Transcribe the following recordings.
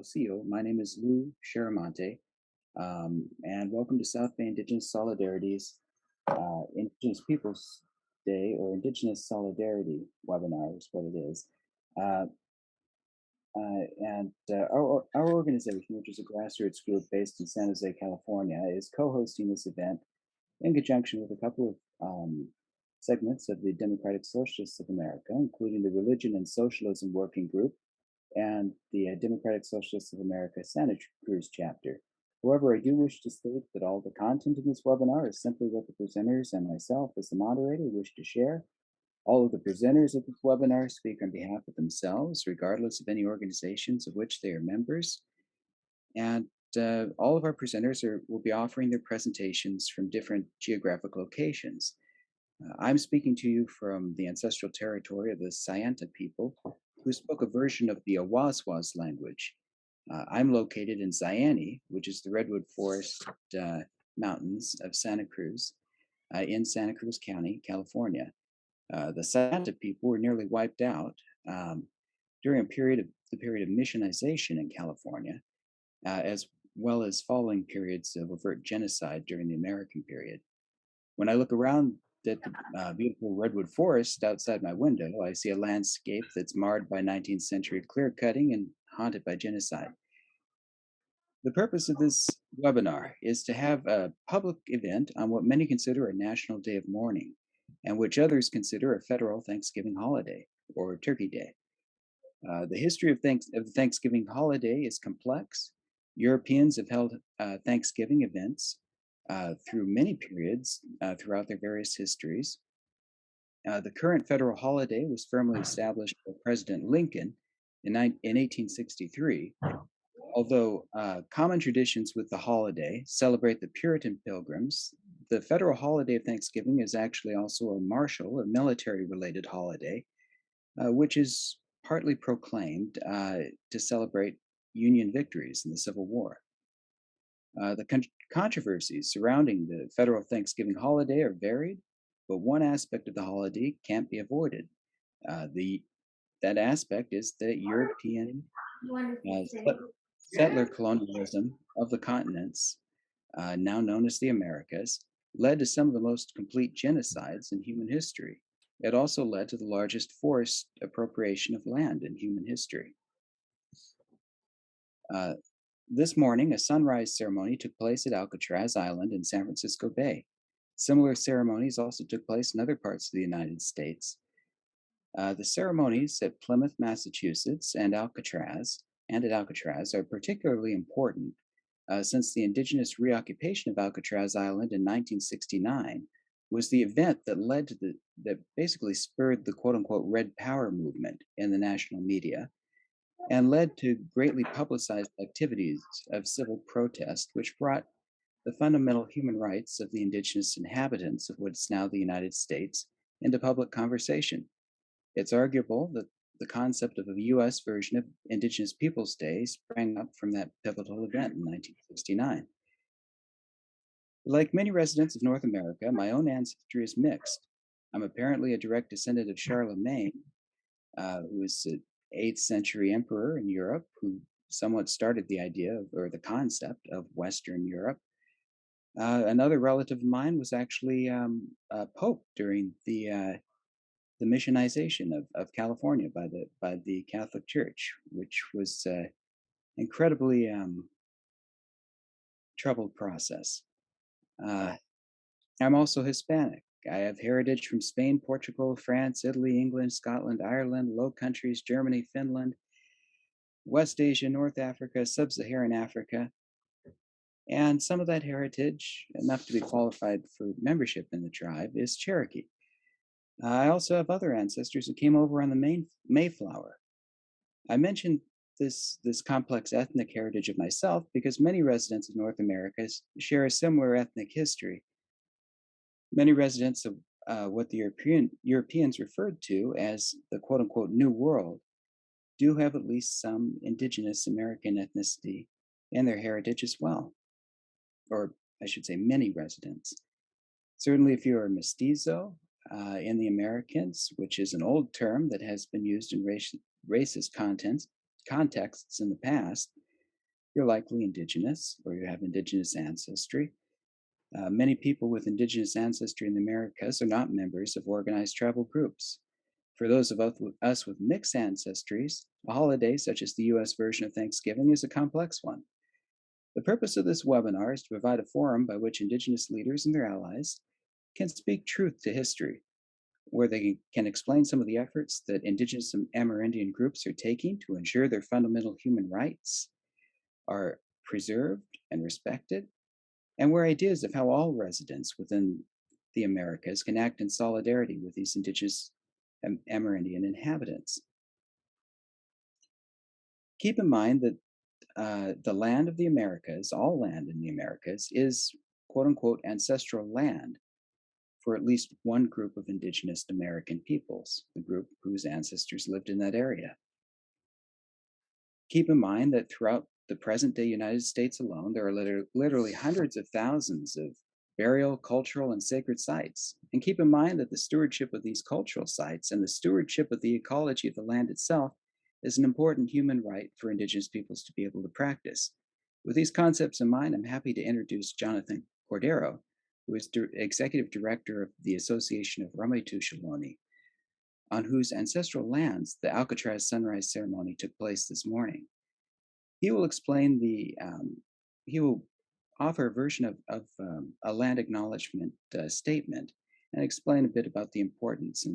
CEO. My name is Lou Sharamonte, and welcome to South Bay Indigenous Solidarity's Indigenous Peoples Day or Indigenous Solidarity webinar is what it is. Uh, our organization, which is a grassroots group based in San Jose, California, is co-hosting this event in conjunction with a couple of segments of the Democratic Socialists of America, including the Religion and Socialism Working Group and the Democratic Socialists of America Santa Cruz chapter. However, I do wish to state that all the content in this webinar is simply what the presenters and myself as the moderator wish to share. All of the presenters of this webinar speak on behalf of themselves, regardless of any organizations of which they are members. And all of our presenters will be offering their presentations from different geographic locations. I'm speaking to you from the ancestral territory of the Sayanta people, who spoke a version of the Awaswas language. I'm located in Zayani, which is the Redwood Forest Mountains of Santa Cruz, in Santa Cruz County, California. The Sayanta people were nearly wiped out during the period of missionization in California, as well as following periods of overt genocide during the American period. When I look around at the beautiful redwood forest outside my window, I see a landscape that's marred by 19th century clear cutting and haunted by genocide. The purpose of this webinar is to have a public event on what many consider a national day of mourning, and which others consider a federal Thanksgiving holiday or Turkey Day. The history of the Thanksgiving holiday is complex. Europeans have held Thanksgiving events through many periods throughout their various histories. The current federal holiday was firmly established by President Lincoln in 1863, although common traditions with the holiday celebrate the Puritan pilgrims. The federal holiday of Thanksgiving is actually also a martial or military-related holiday, which is partly proclaimed to celebrate Union victories in the Civil War. The controversies surrounding the federal Thanksgiving holiday are varied, but one aspect of the holiday can't be avoided. That aspect is the European settler colonialism of the continents, now known as the Americas, led to some of the most complete genocides in human history. It also led to the largest forced appropriation of land in human history. This morning, a sunrise ceremony took place at Alcatraz Island in San Francisco Bay. Similar ceremonies also took place in other parts of the United States. The ceremonies at Plymouth, Massachusetts, and at Alcatraz are particularly important since the indigenous reoccupation of Alcatraz Island in 1969 was the event that basically spurred the quote unquote Red Power movement in the national media and led to greatly publicized activities of civil protest, which brought the fundamental human rights of the indigenous inhabitants of what's now the United States into public conversation. It's arguable that the concept of a US version of Indigenous Peoples Day sprang up from that pivotal event in 1969. Like many residents of North America, my own ancestry is mixed. I'm apparently a direct descendant of Charlemagne, who was an 8th century emperor in Europe who somewhat started the idea or the concept of Western Europe. Another relative of mine was actually a pope during the missionization of California by the Catholic Church, which was incredibly troubled process. I'm also Hispanic. I have heritage from Spain, Portugal, France, Italy, England, Scotland, Ireland, Low Countries, Germany, Finland, West Asia, North Africa, Sub-Saharan Africa, and some of that heritage, enough to be qualified for membership in the tribe, is Cherokee. I also have other ancestors who came over on the Mayflower. I mentioned this complex ethnic heritage of myself because many residents of North America share a similar ethnic history. Many residents of what the Europeans referred to as the quote-unquote New World do have at least some Indigenous American ethnicity in their heritage as well. Or I should say many residents. Certainly if you're a mestizo in the Americans, which is an old term that has been used in racist contexts in the past, You're likely Indigenous or you have Indigenous ancestry. Many people with Indigenous ancestry in the Americas are not members of organized tribal groups. For those of us with mixed ancestries, a holiday such as the US version of Thanksgiving is a complex one. The purpose of this webinar is to provide a forum by which Indigenous leaders and their allies can speak truth to history, where they can explain some of the efforts that Indigenous Amerindian groups are taking to ensure their fundamental human rights are preserved and respected, and where ideas of how all residents within the Americas can act in solidarity with these Indigenous Amerindian inhabitants. Keep in mind that the land of the Americas, all land in the Americas, is quote unquote ancestral land for at least one group of Indigenous American peoples, the group whose ancestors lived in that area. Keep in mind that throughout the present day United States alone, there are literally hundreds of thousands of burial, cultural, and sacred sites. And keep in mind that the stewardship of these cultural sites and the stewardship of the ecology of the land itself is an important human right for Indigenous peoples to be able to practice. With these concepts in mind, I'm happy to introduce Jonathan Cordero, who is Executive Director of the Association of Ramaytush Ohlone, on whose ancestral lands the Alcatraz sunrise ceremony took place this morning. He will explain he will offer a version of a land acknowledgement statement and explain a bit about the importance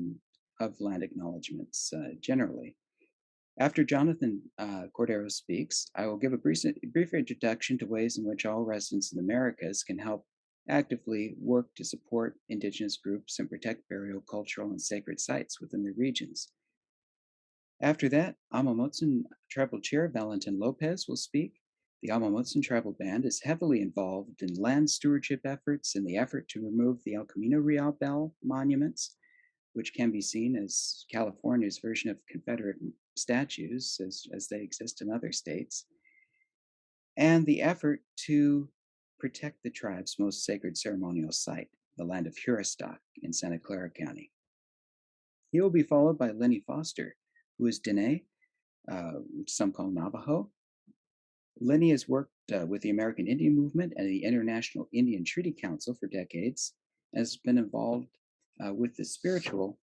of land acknowledgements generally. After Jonathan Cordero speaks, I will give a brief introduction to ways in which all residents in the Americas can help actively work to support Indigenous groups and protect burial, cultural, and sacred sites within their regions. After that, Amamotsan Tribal Chair Valentin Lopez will speak. The Amamotsan Tribal Band is heavily involved in land stewardship efforts in the effort to remove the El Camino Real Bell monuments, which can be seen as California's version of Confederate statues as they exist in other states, and the effort to protect the tribe's most sacred ceremonial site, the land of Hurastock in Santa Clara County. He will be followed by Lenny Foster, who is Dene, which some call Navajo. Lenny has worked with the American Indian Movement and the International Indian Treaty Council for decades, and has been involved with the spiritual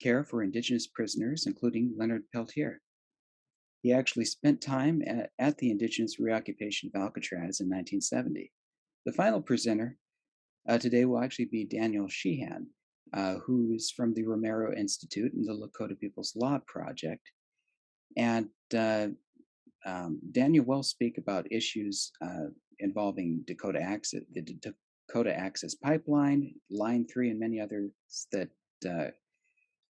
care for Indigenous prisoners, including Leonard Peltier. He actually spent time at the Indigenous reoccupation of Alcatraz in 1970. The final presenter today will actually be Daniel Sheehan, who is from the Romero Institute and the Lakota People's Law Project. And Daniel will speak about issues involving Dakota Access, the Dakota Access Pipeline, Line 3, and many others that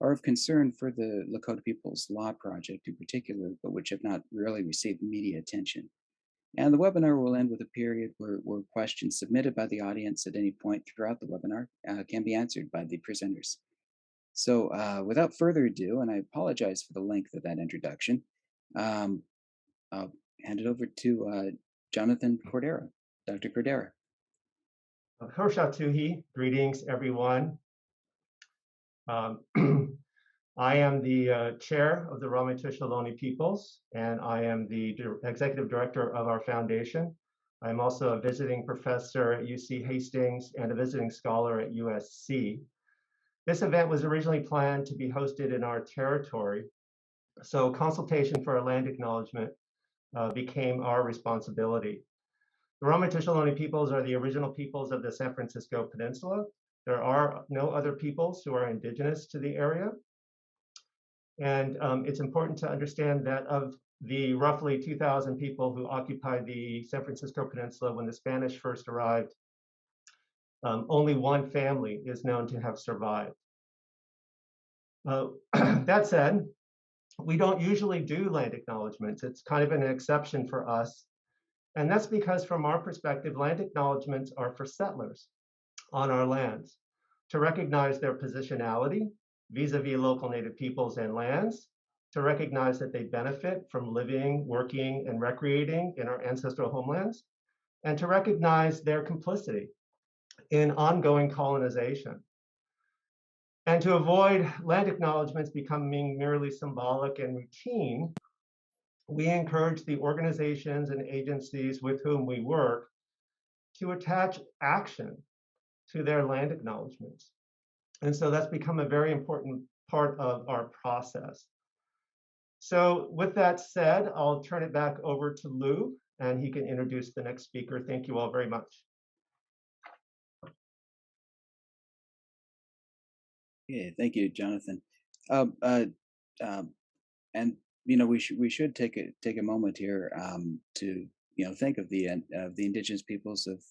are of concern for the Lakota People's Law Project in particular, but which have not really received media attention. And the webinar will end with a period where questions submitted by the audience at any point throughout the webinar can be answered by the presenters. So without further ado, and I apologize for the length of that introduction, I'll hand it over to Jonathan Cordero. Dr. Cordero. Tuhi, greetings everyone. I am the chair of the Ramaytush Ohlone Peoples, and I am the executive director of our foundation. I'm also a visiting professor at UC Hastings and a visiting scholar at USC. This event was originally planned to be hosted in our territory, so consultation for a land acknowledgement became our responsibility. The Ramaytush Ohlone peoples are the original peoples of the San Francisco Peninsula. There are no other peoples who are indigenous to the area. And it's important to understand that of the roughly 2,000 people who occupied the San Francisco Peninsula when the Spanish first arrived, only one family is known to have survived. That said, we don't usually do land acknowledgements. It's kind of an exception for us. And that's because from our perspective, land acknowledgements are for settlers on our lands to recognize their positionality vis-a-vis local native peoples and lands, to recognize that they benefit from living, working, and recreating in our ancestral homelands, and to recognize their complicity in ongoing colonization. And to avoid land acknowledgements becoming merely symbolic and routine, we encourage the organizations and agencies with whom we work to attach action to their land acknowledgements. And so that's become a very important part of our process. So with that said, I'll turn it back over to Lou, and he can introduce the next speaker. Thank you all very much. Yeah, thank you, Jonathan. Um, uh, um, and we should take a moment here to think of the indigenous peoples of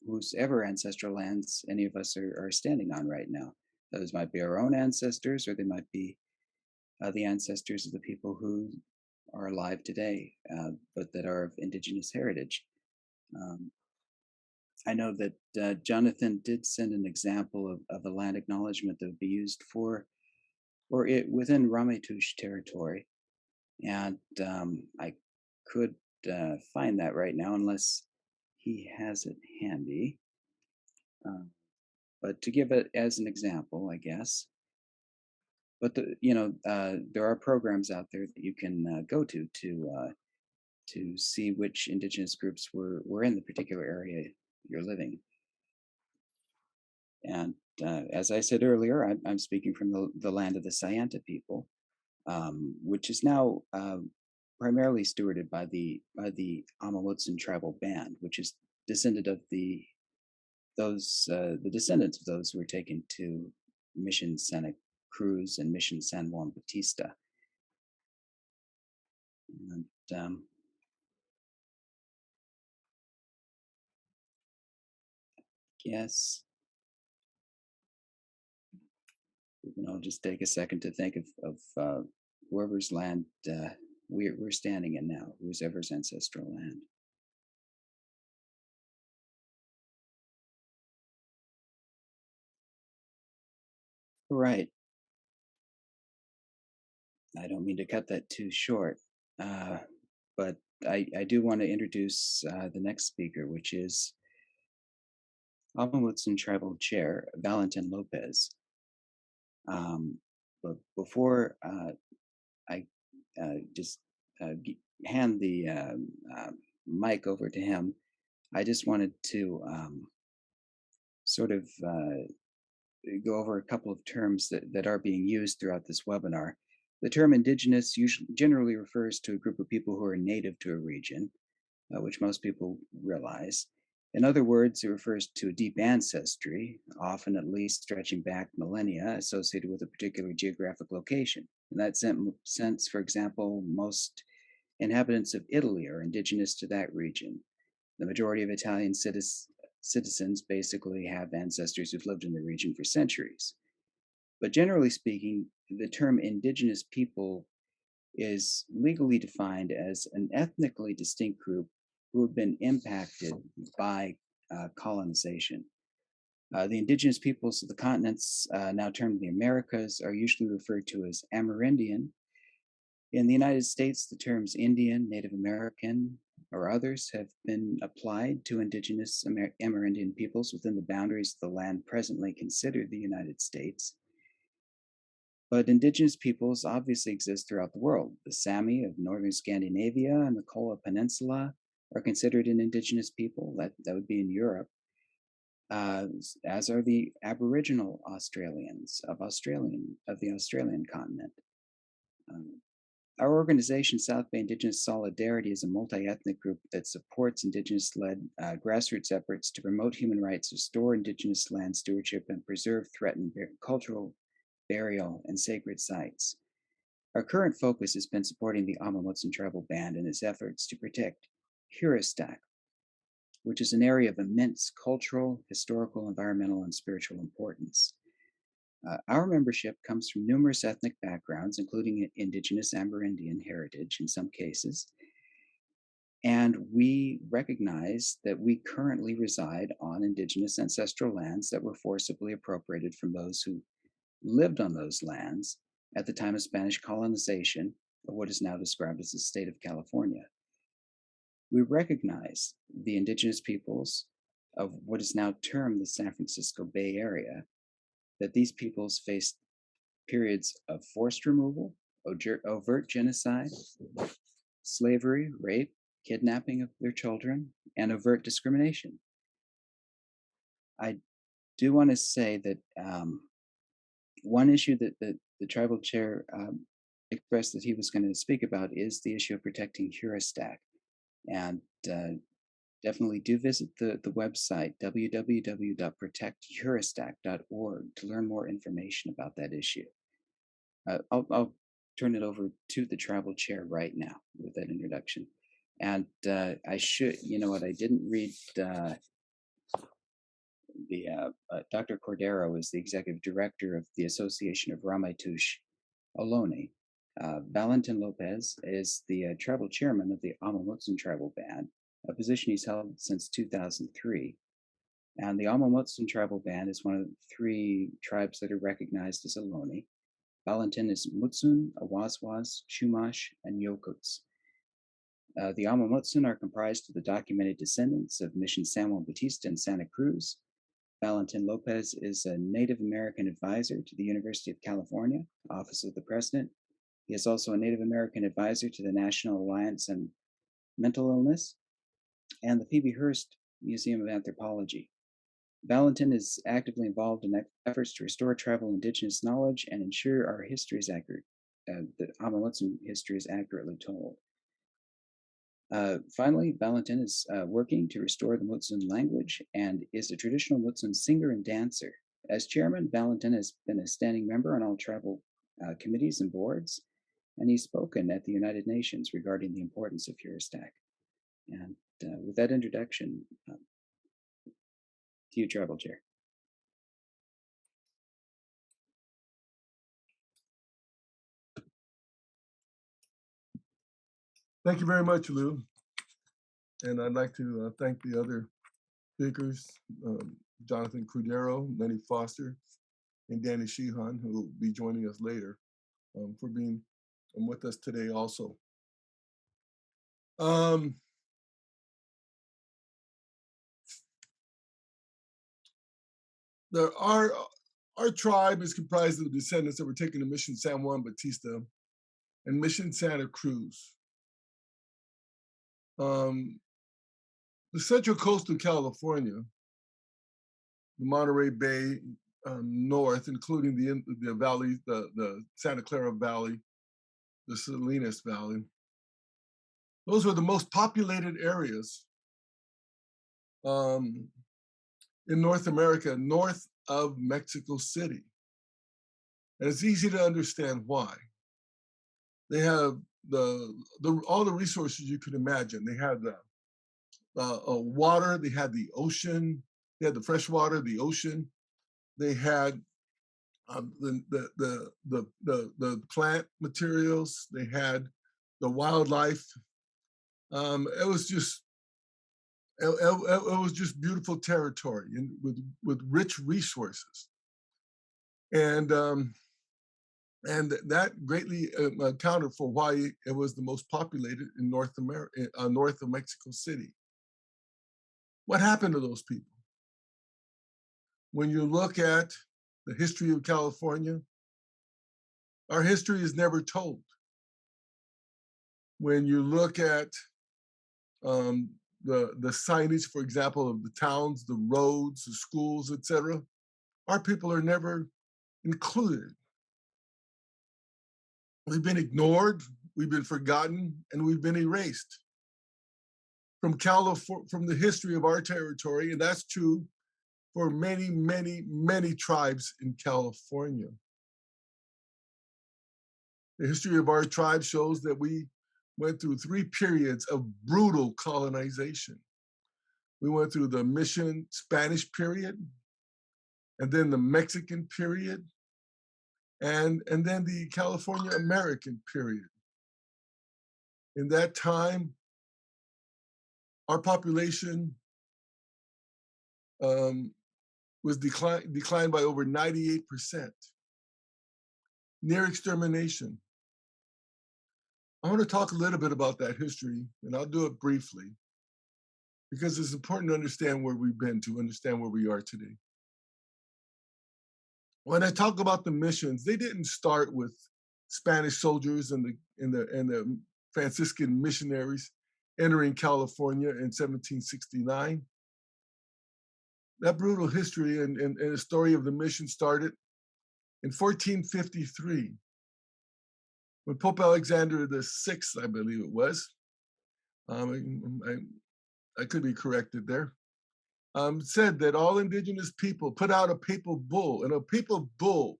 whose ever ancestral lands any of us are standing on right now. Those might be our own ancestors, or they might be the ancestors of the people who are alive today, but that are of indigenous heritage. Um, I know that Jonathan did send an example of a land acknowledgement that would be used for or it within Ramaytush territory, and I could find that right now unless he has it handy. Uh, but to give it as an example, I guess. But there are programs out there that you can go to see which indigenous groups were in the particular area you're living. And as I said earlier, I'm speaking from the land of the Sayanta people, which is now primarily stewarded by the Amamutsun tribal band, which is descended of the descendants of those who were taken to Mission Santa Cruz and Mission San Juan Bautista. And yes, I'll just take a second to think of whoever's land we're standing in now, whoever's ancestral land. Right. I don't mean to cut that too short, uh, but I do want to introduce the next speaker, which is Amamutsun Tribal Chair Valentin Lopez. But before I just hand the mic over to him, I just wanted to sort of go over a couple of terms that are being used throughout this webinar. The term indigenous generally refers to a group of people who are native to a region, which most people realize. In other words, it refers to a deep ancestry, often at least stretching back millennia, associated with a particular geographic location. In that sense, for example, most inhabitants of Italy are indigenous to that region. The majority of Italian citizens basically have ancestors who've lived in the region for centuries. But generally speaking, the term indigenous people is legally defined as an ethnically distinct group who have been impacted by colonization. The indigenous peoples of the continents, now termed the Americas, are usually referred to as Amerindian. In the United States, the terms Indian, Native American, or others have been applied to indigenous Amerindian peoples within the boundaries of the land presently considered the United States. But indigenous peoples obviously exist throughout the world. The Sami of northern Scandinavia and the Kola Peninsula are considered an indigenous people. That would be in Europe, as are the Aboriginal Australians of the Australian continent. Our organization, South Bay Indigenous Solidarity, is a multi-ethnic group that supports Indigenous-led grassroots efforts to promote human rights, restore Indigenous land stewardship, and preserve threatened cultural, burial, and sacred sites. Our current focus has been supporting the Amamutsun tribal band in its efforts to protect Huristak, which is an area of immense cultural, historical, environmental, and spiritual importance. Our membership comes from numerous ethnic backgrounds, including indigenous Amerindian heritage in some cases, and we recognize that we currently reside on indigenous ancestral lands that were forcibly appropriated from those who lived on those lands at the time of Spanish colonization of what is now described as the state of California. We recognize the indigenous peoples of what is now termed the San Francisco Bay Area, that these peoples faced periods of forced removal, overt genocide, slavery, rape, kidnapping of their children, and overt discrimination. I do want to say that one issue that the tribal chair expressed that he was going to speak about is the issue of protecting Hurastak. And definitely do visit the website www.protecthurastak.org to learn more information about that issue. I'll turn it over to the tribal chair right now with that introduction. And I should, you know what, I didn't read Dr. Cordero is the executive director of the Association of Ramaytush Ohlone. Valentin Lopez is the tribal chairman of the Amamutsun tribal band, a position he's held since 2003. And the Amamutsun tribal band is one of the three tribes that are recognized as Ohlone. Valentin is Mutsun, Awaswas, Chumash, and Yokuts. The Amamutsun are comprised of the documented descendants of Mission San Juan Bautista in Santa Cruz. Valentin Lopez is a Native American advisor to the University of California, Office of the President. He is also a Native American advisor to the National Alliance on Mental Illness and the P.B. Hearst Museum of Anthropology. Valentin is actively involved in efforts to restore tribal indigenous knowledge and ensure our history is accurate, the Amamutsun history is accurately told. Finally, Valentin is working to restore the Mutsun language and is a traditional Mutsun singer and dancer. As chairman, Valentin has been a standing member on all tribal committees and boards, and he's spoken at the United Nations regarding the importance of Hurastak. And with that introduction, to you, tribal chair. Thank you very much, Lou. And I'd like to thank the other speakers, Jonathan Crudero, Lenny Foster, and Danny Sheehan, who will be joining us later, for being with us today also. Our tribe is comprised of the descendants that were taken to Mission San Juan Bautista and Mission Santa Cruz. The central coast of California, the Monterey Bay north, including the valley, the Santa Clara Valley, the Salinas Valley, those were the most populated areas in North America, north of Mexico City. And it's easy to understand why. They have all the resources you could imagine. They had the water, they had the ocean, they had the fresh water, the ocean, they had the plant materials, they had the wildlife. It was just beautiful territory and with rich resources, and that greatly accounted for why it was the most populated in North America, north of Mexico City. What happened to those people? When you look at the history of California, our history is never told. When you look at the signage, for example, of the towns, the roads, the schools, etc., our people are never included. We've been ignored, we've been forgotten, and we've been erased from the history of our territory, and that's true for many, many, many tribes in California. The history of our tribe shows that we went through 3 periods of brutal colonization. We went through the Mission Spanish period, and then the Mexican period, and then the California American period. In that time, our population was declined by over 98%, near extermination. I want to talk a little bit about that history, and I'll do it briefly, because it's important to understand where we've been, to understand where we are today. When I talk about the missions, they didn't start with Spanish soldiers and the Franciscan missionaries entering California in 1769. That brutal history and the story of the mission started in 1453, when Pope Alexander VI, I believe it was, I could be corrected there, said that all indigenous people put out a papal bull, and a papal bull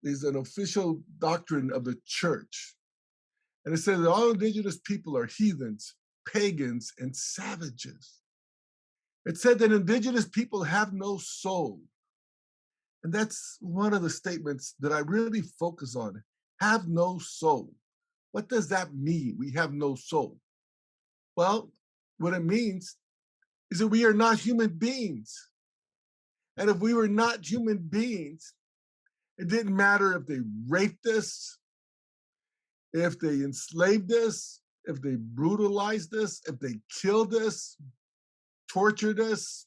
is an official doctrine of the church. And it said that all indigenous people are heathens, pagans, and savages. It said that indigenous people have no soul. And that's one of the statements that I really focus on. Have no soul. What does that mean? We have no soul. Well, what it means is that we are not human beings. And if we were not human beings, it didn't matter if they raped us, if they enslaved us, if they brutalized us, if they killed us, tortured us.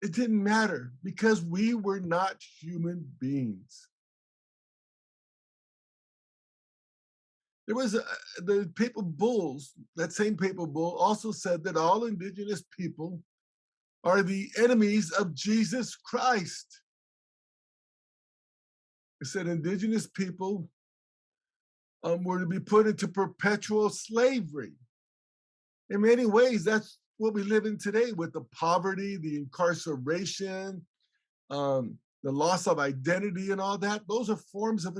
It didn't matter because we were not human beings. There was the papal bulls, that same papal bull also said that all indigenous people are the enemies of Jesus Christ. It said indigenous people were to be put into perpetual slavery. In many ways, that's what we live in today with the poverty, the incarceration, the loss of identity and all that. Those are forms of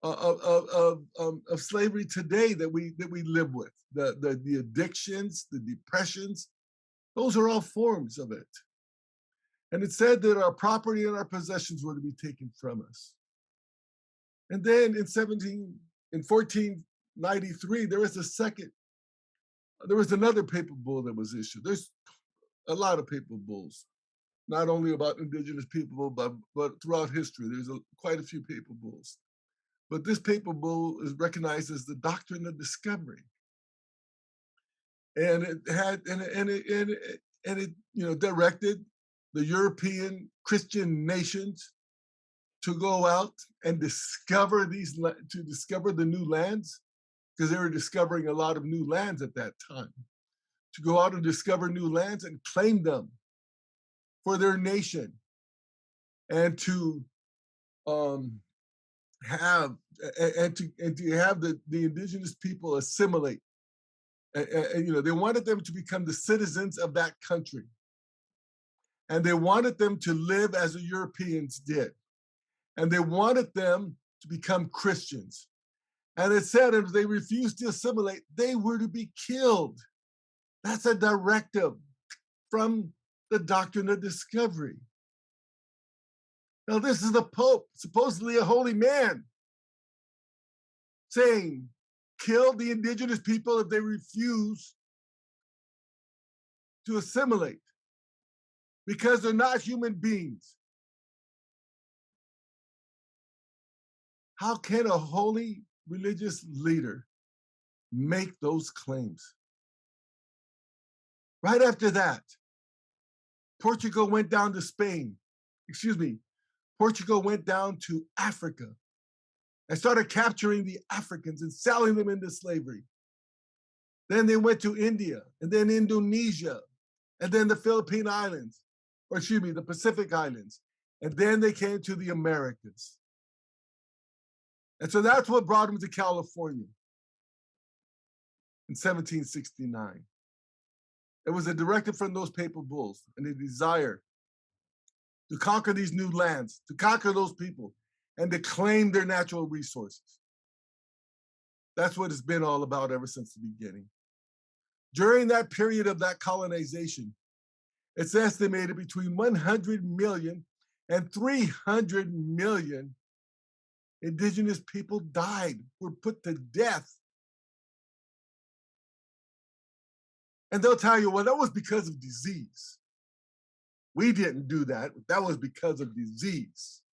of slavery today that we live with. The addictions, the depressions, those are all forms of it. And it said that our property and our possessions were to be taken from us. And then in 1493, there was another papal bull that was issued. There's a lot of papal bulls, not only about indigenous people, but throughout history. There's quite a few papal bulls. But this papal bull is recognized as the doctrine of discovery. And it had, and it directed the European Christian nations to go out and discover the new lands, because they were discovering a lot of new lands at that time, to go out and discover new lands and claim them for their nation, and to have the indigenous people assimilate. And they wanted them to become the citizens of that country, and they wanted them to live as the Europeans did, and they wanted them to become Christians. And it said if they refused to assimilate, they were to be killed. That's a directive from the doctrine of discovery. Now, this is the Pope, supposedly a holy man, saying, kill the indigenous people if they refuse to assimilate, because they're not human beings. How can a holy religious leader make those claims? Right after that, Portugal went down to Portugal went down to Africa and started capturing the Africans and selling them into slavery. Then they went to India, and then Indonesia, and then the Philippine Islands, the Pacific Islands. And then they came to the Americas. And so that's what brought them to California in 1769. It was a directive from those papal bulls and a desire to conquer these new lands, to conquer those people, and to claim their natural resources. That's what it's been all about ever since the beginning. During that period of that colonization, it's estimated between 100 million and 300 million indigenous people died, were put to death. And they'll tell you, well, that was because of disease. We didn't do that. That was because of disease.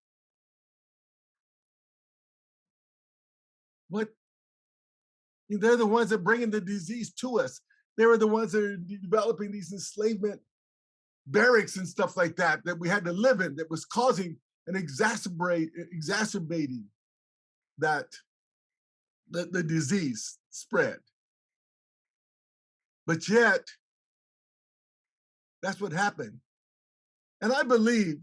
What? They're the ones that are bringing the disease to us. They were the ones that are developing these enslavement barracks and stuff like that we had to live in, that was causing and exacerbating that the disease spread. But yet, that's what happened. And I believe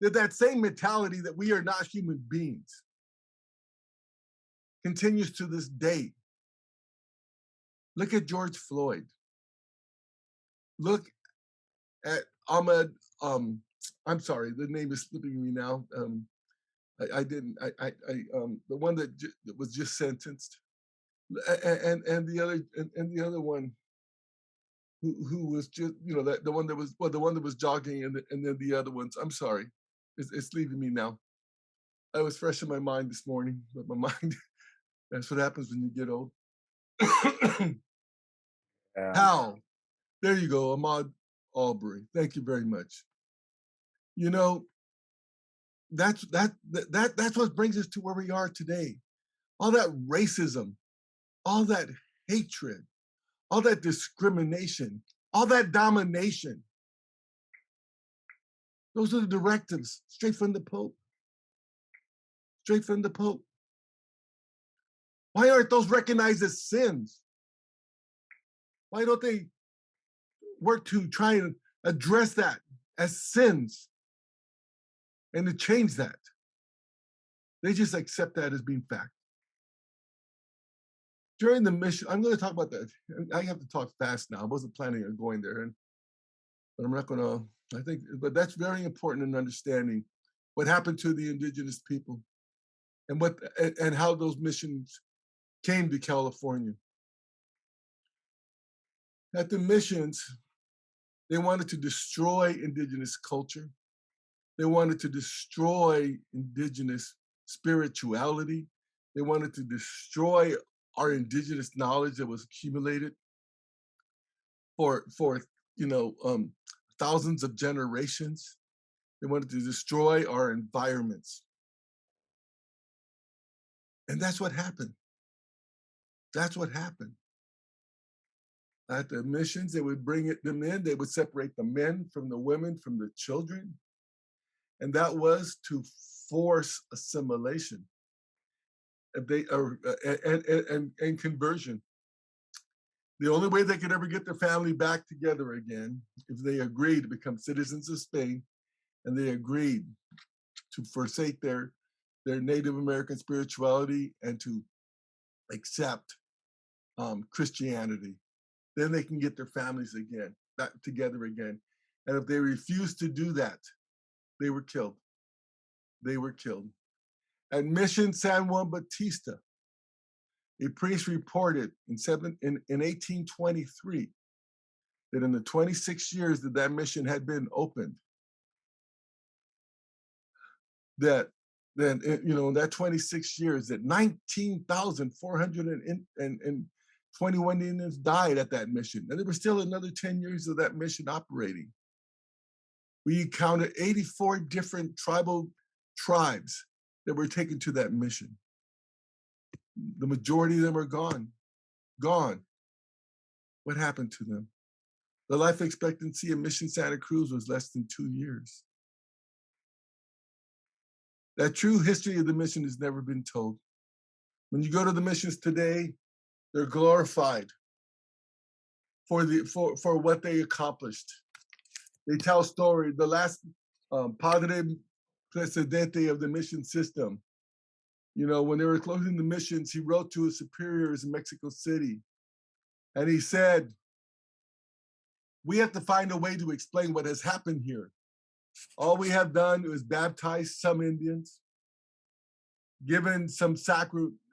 that that same mentality that we are not human beings continues to this day. Look at George Floyd. Look at Ahmed, I'm sorry, the name is slipping me now. The one that was just sentenced, and the other one who was just, you know, the one that was, well, the one that was jogging, and then the other ones. I'm sorry, it's leaving me now. I was fresh in my mind this morning, but my mind, that's what happens when you get old. How? There you go, Ahmaud Arbery. Thank you very much. You know, that's what brings us to where we are today. All that racism, all that hatred, all that discrimination, all that domination. Those are the directives straight from the Pope. Straight from the Pope. Why aren't those recognized as sins? Why don't they work to try and address that as sins and to change that? They just accept that as being fact. During the mission, I'm going to talk about that. I have to talk fast now. I wasn't planning on going there, but I'm not going to. I think, but that's very important in understanding what happened to the indigenous people and how those missions came to California. At the missions, they wanted to destroy indigenous culture. They wanted to destroy indigenous spirituality. They wanted to destroy our indigenous knowledge that was accumulated for thousands of generations. They wanted to destroy our environments. And that's what happened. That's what happened. At the missions, they would bring them in, they would separate the men from the women, from the children. And that was to force assimilation and conversion. The only way they could ever get their family back together again, if they agreed to become citizens of Spain, and they agreed to forsake their Native American spirituality and to accept Christianity. Then they can get their families again, back together again. And if they refused to do that, they were killed. They were killed. At Mission San Juan Bautista, a priest reported in 1823 that in the 26 years that mission had been opened, that in that 26 years, that 19,421 Indians died at that mission. And there was still another 10 years of that mission operating. We counted 84 different tribal tribes that were taken to that mission. The majority of them are gone. Gone. What happened to them? The life expectancy of Mission Santa Cruz was less than 2 years. That true history of the mission has never been told. When you go to the missions today, they're glorified for what they accomplished. They tell stories. The last Padre Presidente of the mission system, when they were closing the missions, he wrote to his superiors in Mexico City, and he said, "We have to find a way to explain what has happened here. All we have done is baptize some Indians, given some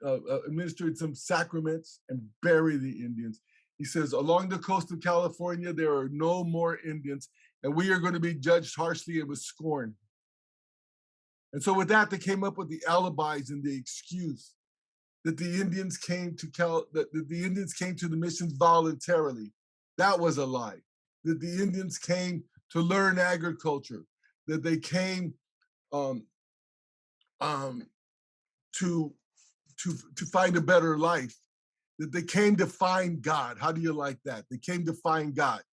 administered some sacraments, and bury the Indians." He says, "Along the coast of California, there are no more Indians, and we are going to be judged harshly and with scorn." And so with that, they came up with the alibis and the excuse that the Indians came to the missions voluntarily. That was a lie. That the Indians came to learn agriculture. That they came to find a better life. That they came to find God. How do you like that? They came to find God.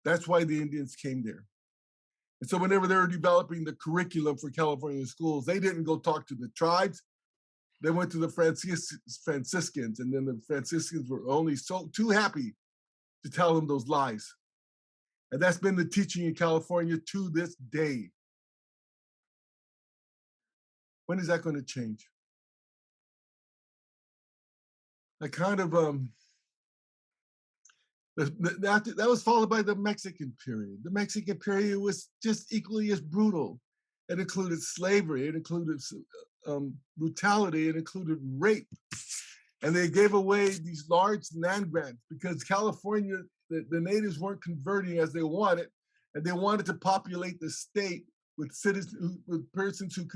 That's why the Indians came there. And so whenever they were developing the curriculum for California schools, they didn't go talk to the tribes. They went to the Franciscans, and then the Franciscans were only too happy to tell them those lies. And that's been the teaching in California to this day. When is that going to change? I kind of that was followed by the Mexican period. The Mexican period was just equally as brutal. It included slavery, it included brutality, it included rape. And they gave away these large land grants because California, the natives weren't converting as they wanted, and they wanted to populate the state with citizens, with persons who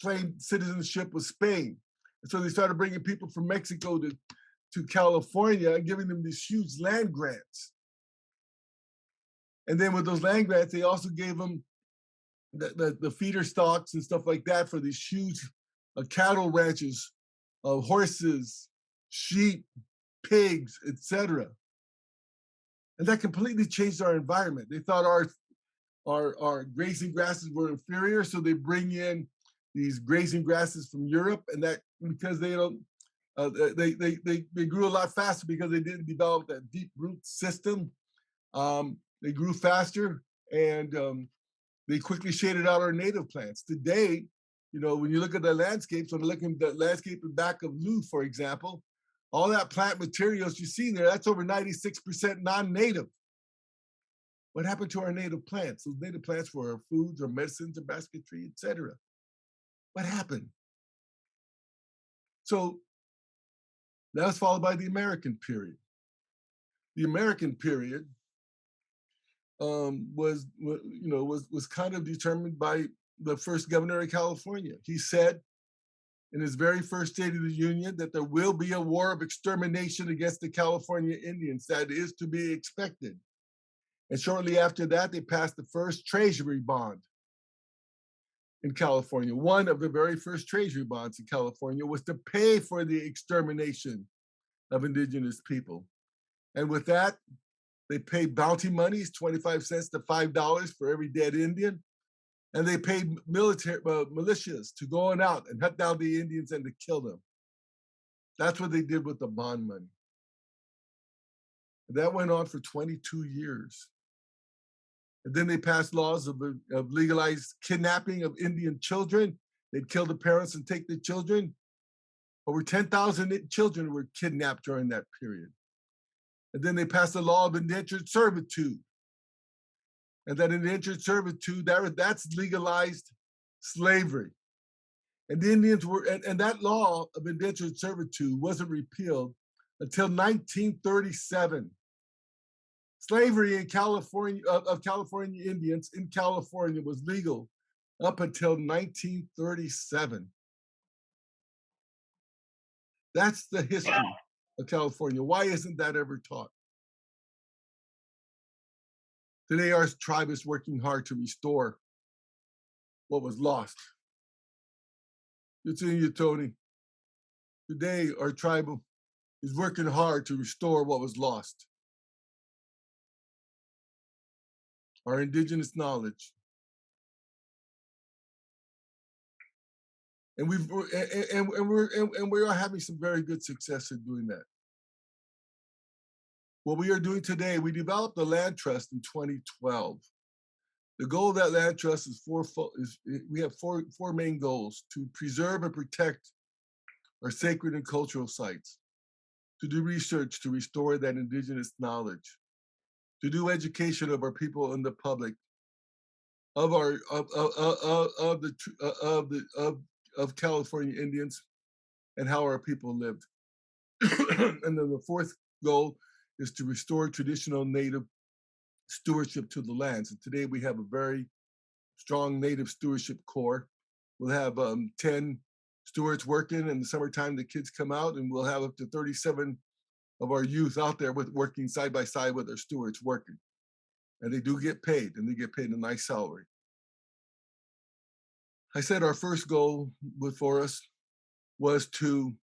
claimed citizenship with Spain. And so they started bringing people from Mexico to California and giving them these huge land grants. And then with those land grants, they also gave them the feeder stocks and stuff like that for these huge cattle ranches, horses, sheep, pigs, etc. And that completely changed our environment. They thought our grazing grasses were inferior, so they bring in these grazing grasses from Europe, and that because they don't, they grew a lot faster because they didn't develop that deep root system. They grew faster, and they quickly shaded out our native plants. Today, you know, when you look at the landscapes, when you look at the landscape in back of Lou, for example, all that plant materials you see there, that's over 96% non-native. What happened to our native plants? Those native plants were our foods, our medicines, our basketry, etc. What happened? So that was followed by the American period. The American period was kind of determined by the first governor of California. He said in his very first State of the Union that there will be a war of extermination against the California Indians. That is to be expected. And shortly after that, they passed the first treasury bond in California. One of the very first treasury bonds in California was to pay for the extermination of indigenous people. And with that, they paid bounty monies, 25 cents to $5 for every dead Indian. And they paid militias to go on out and hunt down the Indians and to kill them. That's what they did with the bond money. And that went on for 22 years. And then they passed laws of legalized kidnapping of Indian children. They'd kill the parents and take the children. Over 10,000 children were kidnapped during that period. And then they passed the law of indentured servitude. And that indentured servitude, that's legalized slavery. And the Indians were, and that law of indentured servitude wasn't repealed until 1937. Slavery in California, of California Indians in California was legal up until 1937. That's the history of California. Why isn't that ever taught? Today, our tribe is working hard to restore what was lost. It's in you, Tony. Today, our tribe is working hard to restore what was lost. Our indigenous knowledge. And we are having some very good success in doing that. What we are doing today, we developed the land trust in 2012. The goal of that land trust is we have four main goals: to preserve and protect our sacred and cultural sites, to do research to restore that indigenous knowledge, to do education of our people and the public, of California Indians and how our people lived. And then the fourth goal is to restore traditional native stewardship to the lands. And today we have a very strong native stewardship core. We'll have 10 stewards working. In the summertime, the kids come out, and we'll have up to 37 of our youth out there working side by side with our stewards working. And they do get paid, and they get paid a nice salary. I said our first goal for us was to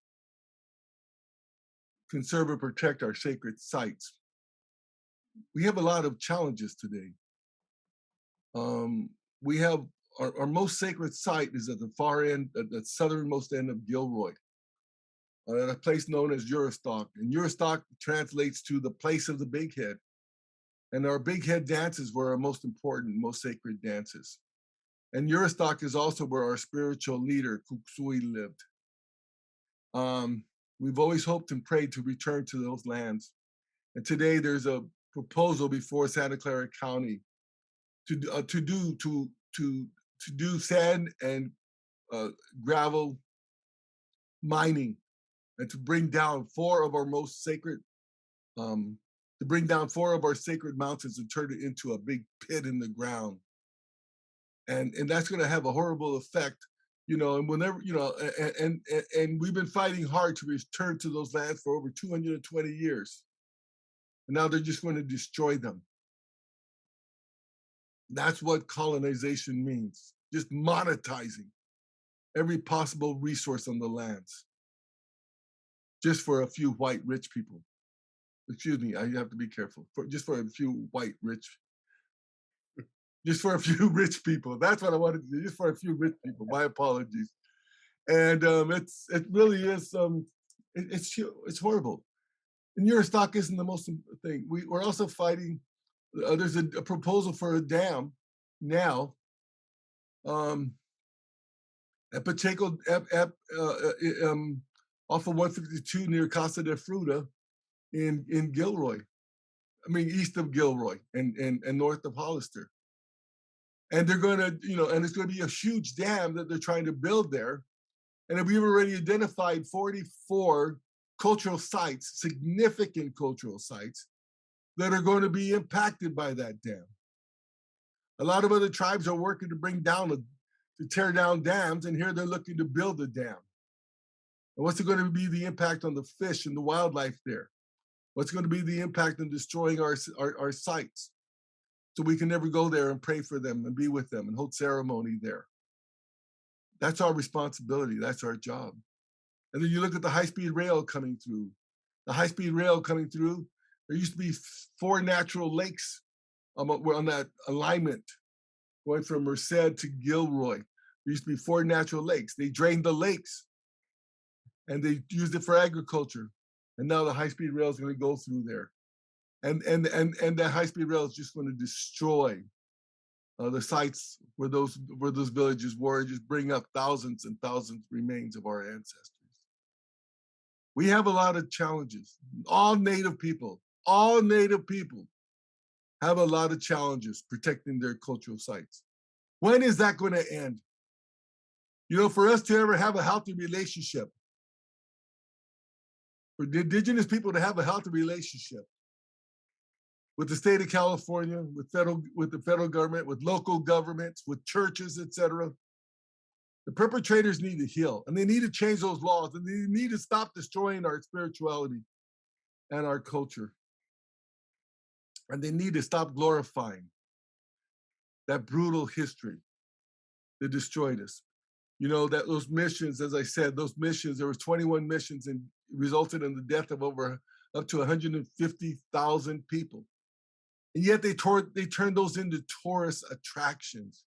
conserve and protect our sacred sites. We have a lot of challenges today. We have our most sacred site is at the far end, at the southernmost end of Gilroy, at a place known as Juristock. And Juristock translates to the place of the big head. And our big head dances were our most important, most sacred dances. And Juristock is also where our spiritual leader, Kuksui, lived. We've always hoped and prayed to return to those lands. And today there's a proposal before Santa Clara County to do sand and gravel mining, and to bring down four of our sacred mountains and turn it into a big pit in the ground. And that's going to have a horrible effect, and whenever, and we've been fighting hard to return to those lands for over 220 years. And now they're just going to destroy them. That's what colonization means, just monetizing every possible resource on the lands, just for a few white rich people. Excuse me, I have to be careful. Just for a few rich people. That's what I wanted to do, just for a few rich people. My apologies. And it really is, it's horrible. And Juristock isn't the most thing. We're also fighting, there's a proposal for a dam now at Pacheco, off of 152 near Casa de Fruta in Gilroy. East of Gilroy and north of Hollister. And they're going to, and it's going to be a huge dam that they're trying to build there. And we've already identified 44 cultural sites, significant cultural sites, that are going to be impacted by that dam. A lot of other tribes are working to tear down dams, and here they're looking to build a dam. And what's going to be the impact on the fish and the wildlife there? What's going to be the impact on destroying our sites, so we can never go there and pray for them and be with them and hold ceremony there? That's our responsibility. That's our job. And then you look at the high-speed rail coming through. The high-speed rail coming through, there used to be 4 natural lakes on that alignment going from Merced to Gilroy. There used to be 4 natural lakes. They drained the lakes and they used it for agriculture. And now the high-speed rail is going to go through there. And that high-speed rail is just going to destroy the sites where those villages were, and just bring up thousands and thousands of remains of our ancestors. We have a lot of challenges. All Native people have a lot of challenges protecting their cultural sites. When is that going to end? For us to ever have a healthy relationship, for the Indigenous people to have a healthy relationship with the state of California, with the federal government, with local governments, with churches, etc., the perpetrators need to heal, and they need to change those laws, and they need to stop destroying our spirituality and our culture. And they need to stop glorifying that brutal history that destroyed us. That those missions, as I said, there was 21 missions and resulted in the death of up to 150,000 people. And yet they turned those into tourist attractions.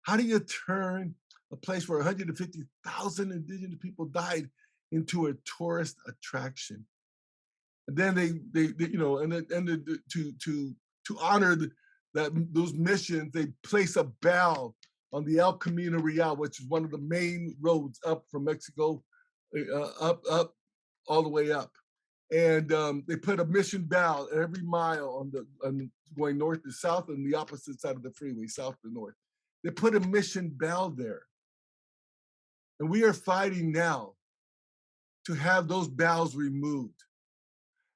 How do you turn a place where 150,000 Indigenous people died into a tourist attraction? And then to honor those missions, they place a bell on the El Camino Real, which is one of the main roads up from Mexico, up all the way up. And they put a mission bell every mile on going north to south and the opposite side of the freeway, south to north. They put a mission bell there. And we are fighting now to have those bells removed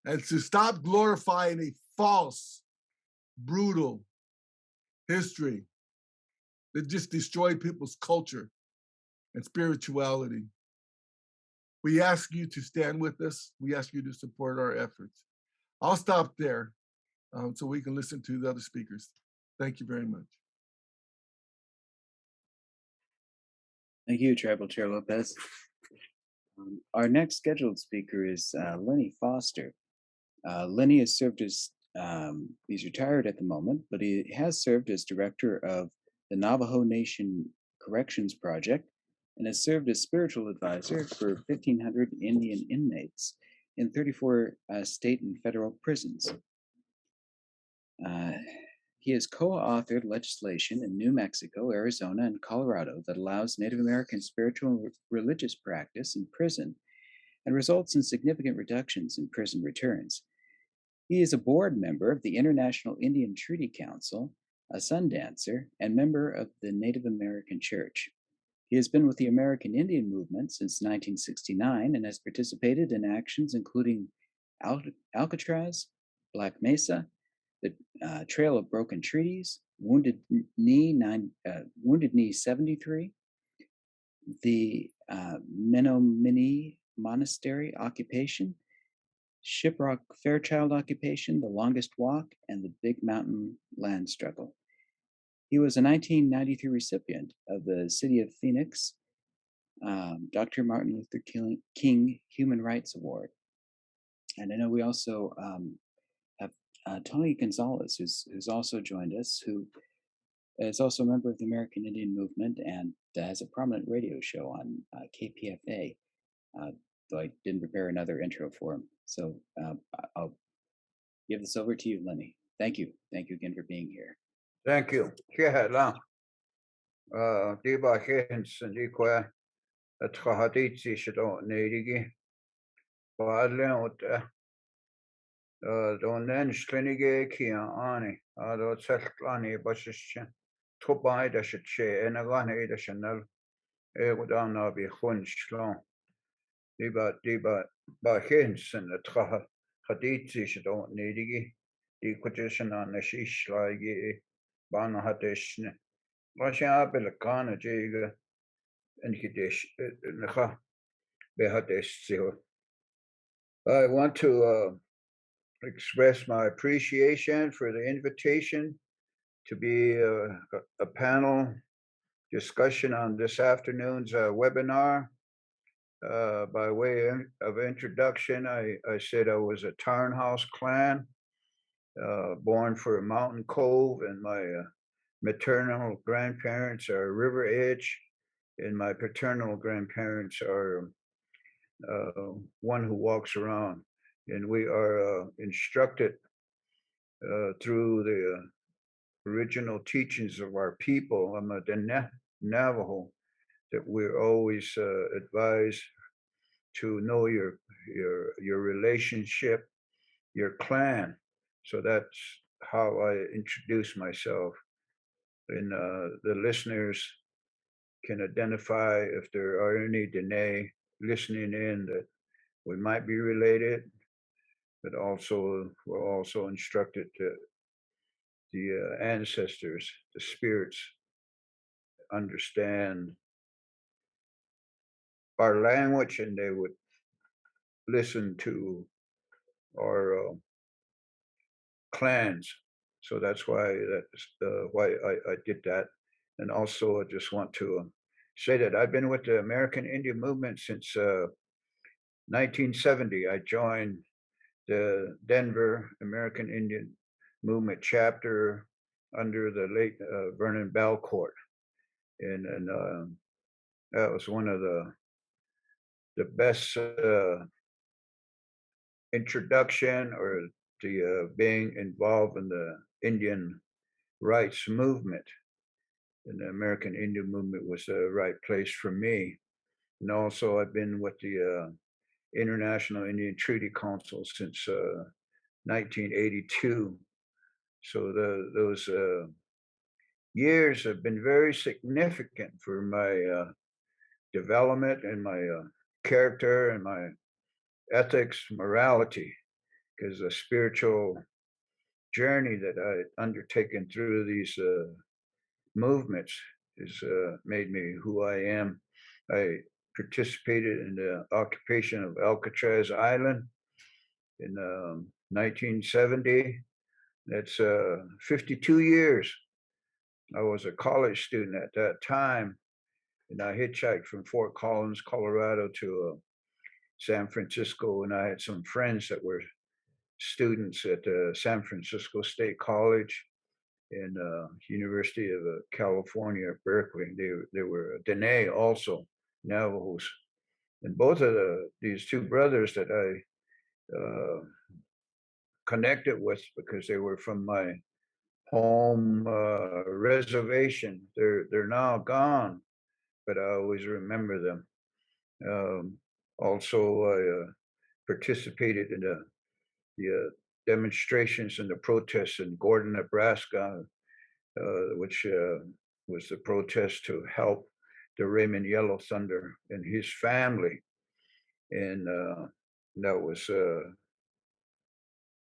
and to stop glorifying a false, brutal history that just destroyed people's culture and spirituality. We ask you to stand with us. We ask you to support our efforts. I'll stop there so we can listen to the other speakers. Thank you very much. Thank you, Tribal Chair Lopez. Our next scheduled speaker is Lenny Foster. Lenny has served as, he's retired at the moment, but he has served as director of the Navajo Nation Corrections Project, and has served as spiritual advisor for 1,500 Indian inmates in 34 state and federal prisons. Uh, he has co authored legislation in New Mexico, Arizona, and Colorado that allows Native American spiritual and religious practice in prison and results in significant reductions in prison returns. He is a board member of the International Indian Treaty Council, a sun dancer, and member of the Native American Church. He has been with the American Indian movement since 1969 and has participated in actions including Alcatraz, Black Mesa, the Trail of Broken Treaties, Wounded Knee 73, the Menominee Monastery occupation, Shiprock Fairchild occupation, the Longest Walk, and the Big Mountain Land Struggle. He was a 1993 recipient of the City of Phoenix Dr. Martin Luther King Human Rights Award. And I know we also have Tony Gonzalez, who's also joined us, who is also a member of the American Indian Movement and has a prominent radio show on KPFA, though I didn't prepare another intro for him. So I'll give this over to you, Lenny. Thank you. Thank you again for being here. Thank you. Kehla. Diba Henson Diqua at Hahaditsi Shado Nedigi. Badleot Don Nenschlinige Kia Ani, Ado Selklani Bashish Tubai da Shache, Enagani da Chanel, Eudana be Hunschlon. Diba Ba Henson at Hahaditsi Shado Nedigi. The quotation on the Shishlagi Bana Hadeshne. Rasha Belakana Jiga and Hidesh Naha Behadesh. I want to express my appreciation for the invitation to be a panel discussion on this afternoon's webinar. By way of introduction, I said I was a Tarnhouse clan, born for a mountain cove, and my maternal grandparents are River Edge, and my paternal grandparents are one who walks around. And we are instructed through the original teachings of our people, the Navajo, that we're always advised to know your relationship, your clan. So that's how I introduce myself. And the listeners can identify if there are any Dene listening in that we might be related, but also we're also instructed to the ancestors, the spirits, understand our language, and they would listen to our clans. So that's why I did that. And also, I just want to say that I've been with the American Indian Movement since 1970. I joined the Denver American Indian Movement chapter under the late Vernon Belcourt, and that was one of the best introduction or the being involved in the Indian rights movement. And the American Indian Movement was the right place for me. And also, I've been with the International Indian Treaty Council since 1982. So those years have been very significant for my development and my character and my ethics, morality, because the spiritual journey that I undertaken through these movements has made me who I am. I participated in the occupation of Alcatraz Island in 1970. That's 52 years. I was a college student at that time, and I hitchhiked from Fort Collins, Colorado to San Francisco, and I had some friends that were students at San Francisco State College. and University of California at Berkeley. They were Dene also, Navajos. And both of these two brothers that I connected with because they were from my home reservation. They're now gone, but I always remember them. Also, I participated in the demonstrations and the protests in Gordon, Nebraska, which was the protest to help the Raymond Yellow Thunder and his family. And that was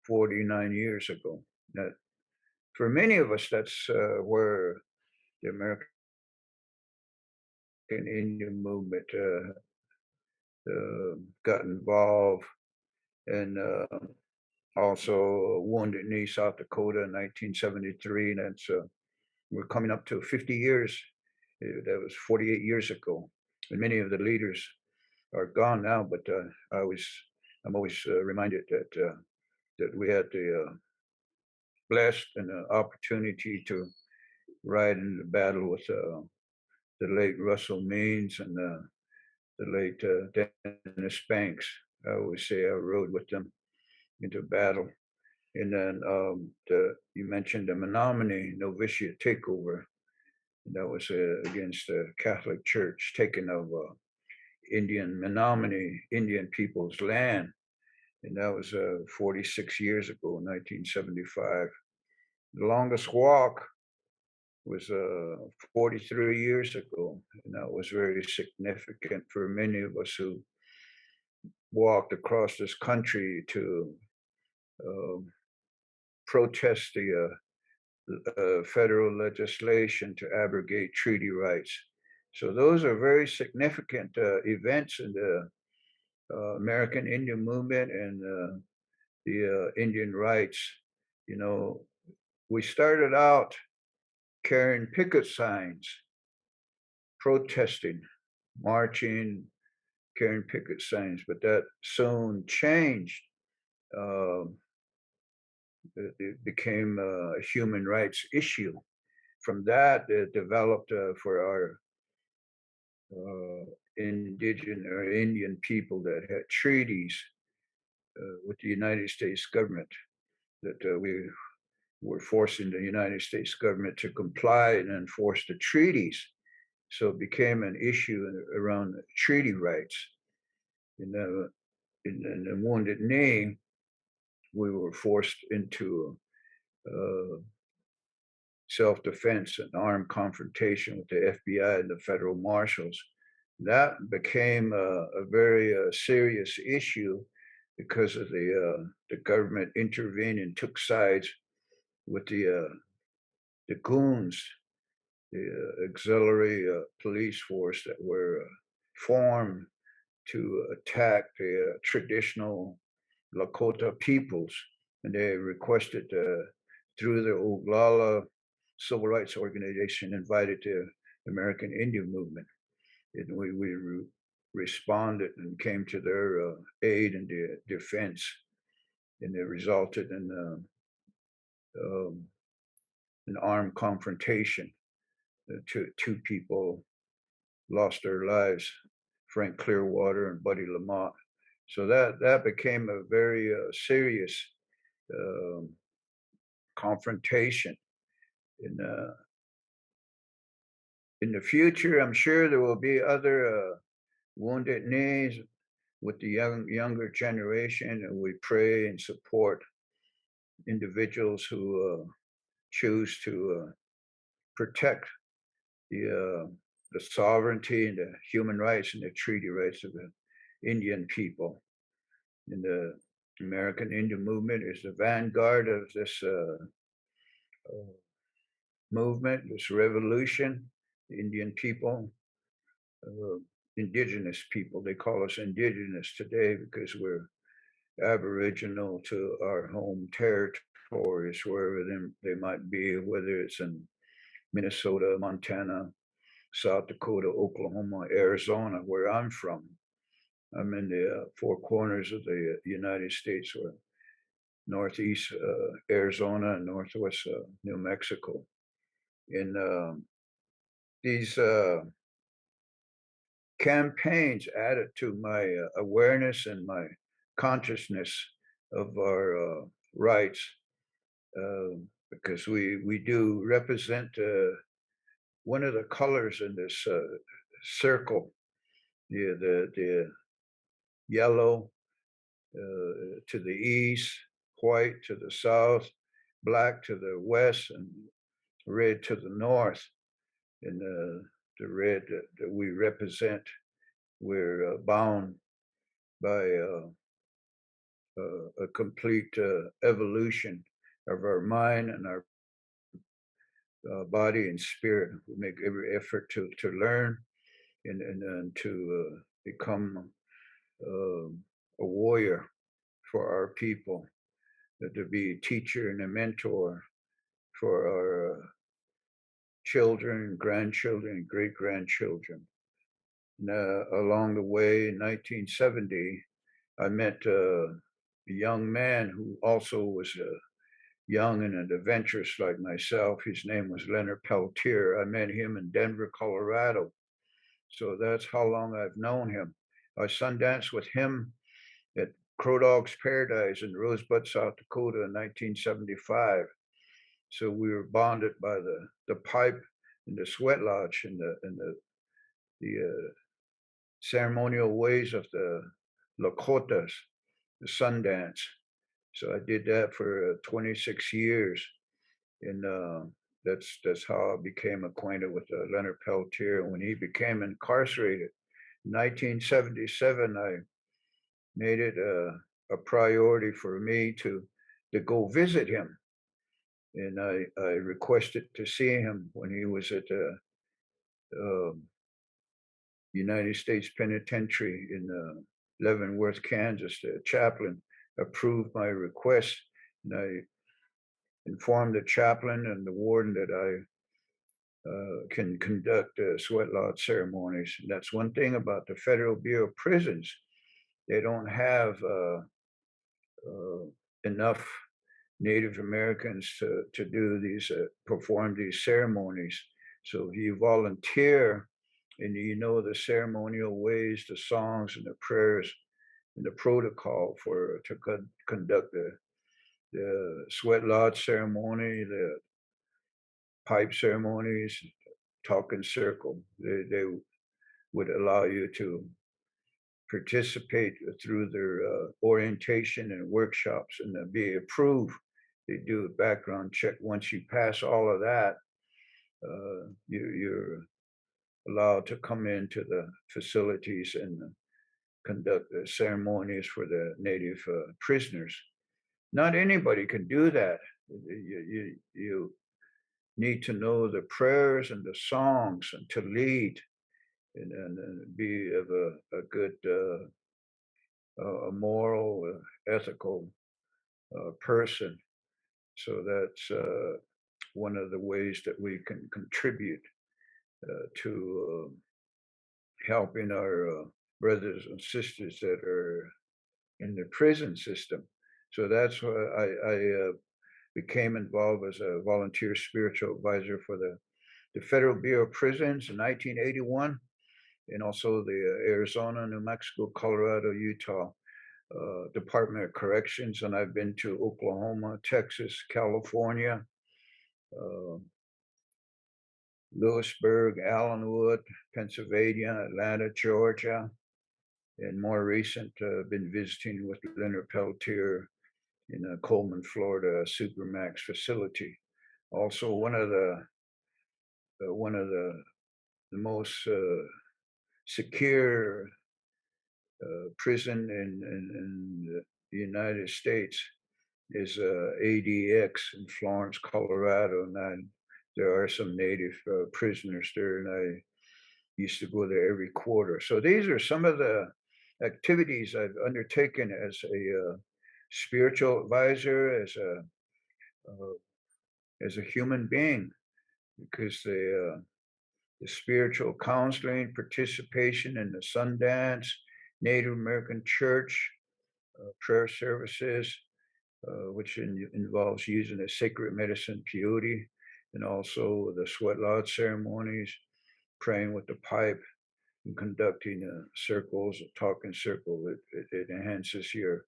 49 years ago. That, for many of us, that's where the American Indian movement got involved. And also Wounded Knee, South Dakota in 1973. And that's we're coming up to 50 years. That was 48 years ago. And many of the leaders are gone now, but I'm always reminded that we had the blessed and the opportunity to ride in the battle with the late Russell Means and the late Dennis Banks. I always say I rode with them into battle. And then you mentioned the Menominee novitiate takeover. And that was against the Catholic Church taking of Indian Menominee, Indian people's land. And that was 46 years ago, 1975. The longest walk was 43 years ago. And that was very significant for many of us who walked across this country to protest the federal legislation to abrogate treaty rights. So those are very significant events in the American Indian movement and the Indian rights. You know, we started out carrying picket signs, protesting, marching, carrying picket signs, but that soon changed. It became a human rights issue. From that, it developed for our indigenous or Indian people that had treaties with the United States government, that we were forcing the United States government to comply and enforce the treaties. So it became an issue around treaty rights. In the Wounded Knee, we were forced into self-defense and armed confrontation with the FBI and the federal marshals. That became a very serious issue because of the government intervened and took sides with the goons, the auxiliary police force that were formed to attack the traditional Dakota peoples. And they requested through the Oglala Civil Rights Organization, invited the American Indian movement. And we responded and came to their aid and defense. And it resulted in an armed confrontation. Two people lost their lives, Frank Clearwater and Buddy Lamont. So that became a very serious confrontation. In the future, I'm sure there will be other Wounded Knees with the younger generation, and we pray and support individuals who choose to protect the sovereignty and the human rights and the treaty rights of the Indian people. And the American Indian movement is the vanguard of this movement, this revolution. The Indian people, indigenous people, they call us indigenous today because we're aboriginal to our home territories, wherever they might be, whether it's in Minnesota, Montana, South Dakota, Oklahoma, Arizona, where I'm from. I'm in the four corners of the United States, where northeast Arizona and northwest New Mexico. And these campaigns added to my awareness and my consciousness of our rights, because we do represent one of the colors in this circle, the yellow to the east, white to the south, black to the west, and red to the north. And the red that we represent, we're bound by a complete evolution of our mind and our body and spirit. We make every effort to learn and to become a warrior for our people, to be a teacher and a mentor for our children, grandchildren, great grandchildren. And along the way, in 1970, I met a young man who also was young and adventurous like myself. His name was Leonard Peltier. I met him in Denver, Colorado. So that's how long I've known him. I sundanced with him at Crow Dog's Paradise in Rosebud, South Dakota in 1975. So we were bonded by the pipe and the sweat lodge and the ceremonial ways of the Lakotas, the Sundance. So I did that for 26 years, and that's how I became acquainted with Leonard Peltier. When he became incarcerated in 1977, I made it a priority for me to go visit him, and I requested to see him when he was at the United States Penitentiary in Leavenworth, Kansas. The chaplain approved my request, and I informed the chaplain and the warden that I can conduct sweat lodge ceremonies. And that's one thing about the Federal Bureau of Prisons. They don't have enough Native Americans to do these, perform these ceremonies. So if you volunteer and you know the ceremonial ways, the songs and the prayers and the protocol to conduct the sweat lodge ceremony, the pipe ceremonies, talking circle, they would allow you to participate through their orientation and workshops and be approved. They do a background check. Once you pass all of that, you're allowed to come into the facilities and conduct the ceremonies for the Native prisoners. Not anybody can do that. You need to know the prayers and the songs and to lead and be of a good, a moral, ethical person. So that's one of the ways that we can contribute to helping our brothers and sisters that are in the prison system. So that's why I became involved as a volunteer spiritual advisor for the Federal Bureau of Prisons in 1981, and also the Arizona, New Mexico, Colorado, Utah Department of Corrections. And I've been to Oklahoma, Texas, California, Lewisburg, Allenwood, Pennsylvania, Atlanta, Georgia, and more recent, been visiting with Leonard Peltier in Coleman, Florida, Supermax facility. Also, one of the most secure prison in the United States is ADX in Florence, Colorado, and there are some Native prisoners there, and I used to go there every quarter. So these are some of the activities I've undertaken as a spiritual advisor, as a human being, because the spiritual counseling, participation in the Sundance, Native American church, prayer services, which involves using the sacred medicine peyote, and also the sweat lodge ceremonies, praying with the pipe, and conducting circles, a talking circle. It enhances your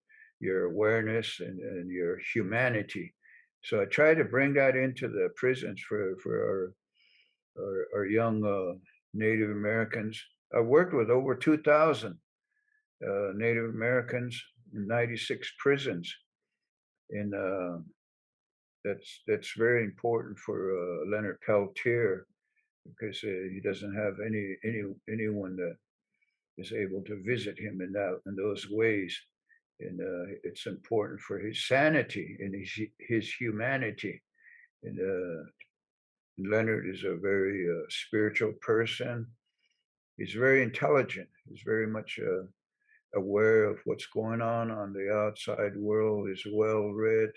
awareness and your humanity. So I try to bring that into the prisons for our young Native Americans. I worked with over 2,000 Native Americans in 96 prisons, and that's very important for Leonard Peltier, because he doesn't have anyone that is able to visit him in those ways, and it's important for his sanity and his humanity. And Leonard is a very spiritual person. He's very intelligent. He's very much aware of what's going on the outside world. Is well read,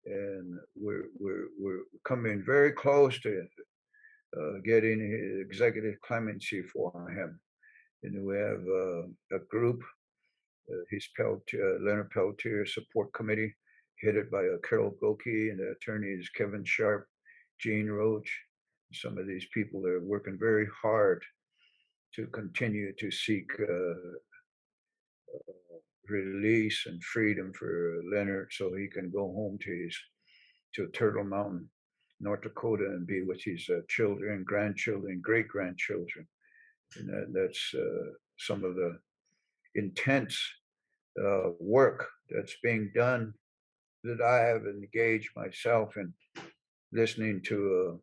and we're coming very close to getting executive clemency for him. And we have a group, Leonard Peltier Support Committee, headed by Carol Gokey, and the attorneys Kevin Sharp, Gene Roach. Some of these people are working very hard to continue to seek release and freedom for Leonard, so he can go home to Turtle Mountain, North Dakota, and be with his children, grandchildren, great grandchildren. And that's some of the intense work that's being done that I have engaged myself in, listening to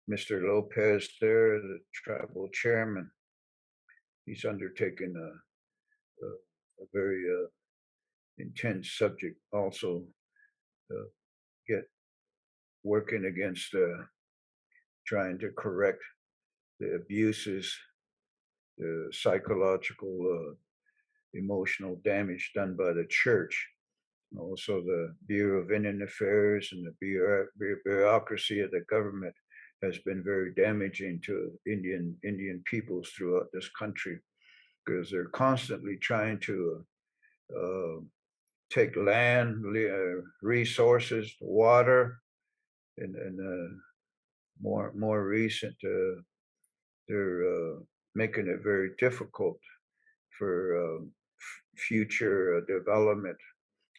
Mr. Lopez there, the tribal chairman. He's undertaken a very intense subject, also get working against trying to correct the abuses, the psychological, emotional damage done by the church. Also, the Bureau of Indian Affairs and the bureaucracy of the government has been very damaging to Indian peoples throughout this country, because they're constantly trying to take land, resources, water, and more recent, they're making it very difficult for future development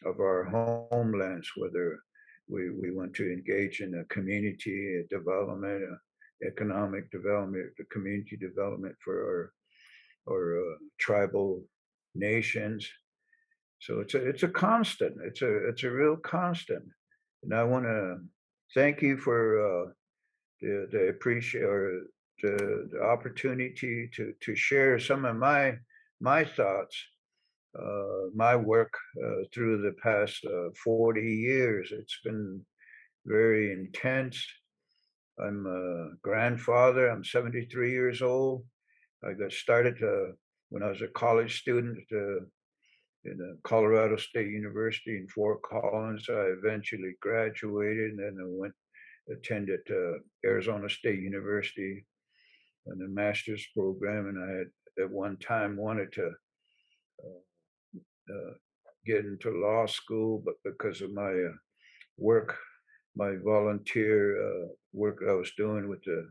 of our homelands, whether we want to engage in a community development, economic development, the community development for our tribal nations. So it's a constant. It's a real constant, and I want to thank you for the appreciate or the opportunity to share some of my thoughts, my work through the past 40 years. It's been very intense. I'm a grandfather. I'm 73 years old. I got started when I was a college student in Colorado State University in Fort Collins. I eventually graduated, and then I attended Arizona State University in a master's program, and I had at one time wanted to get into law school, but because of my work, my volunteer work I was doing with the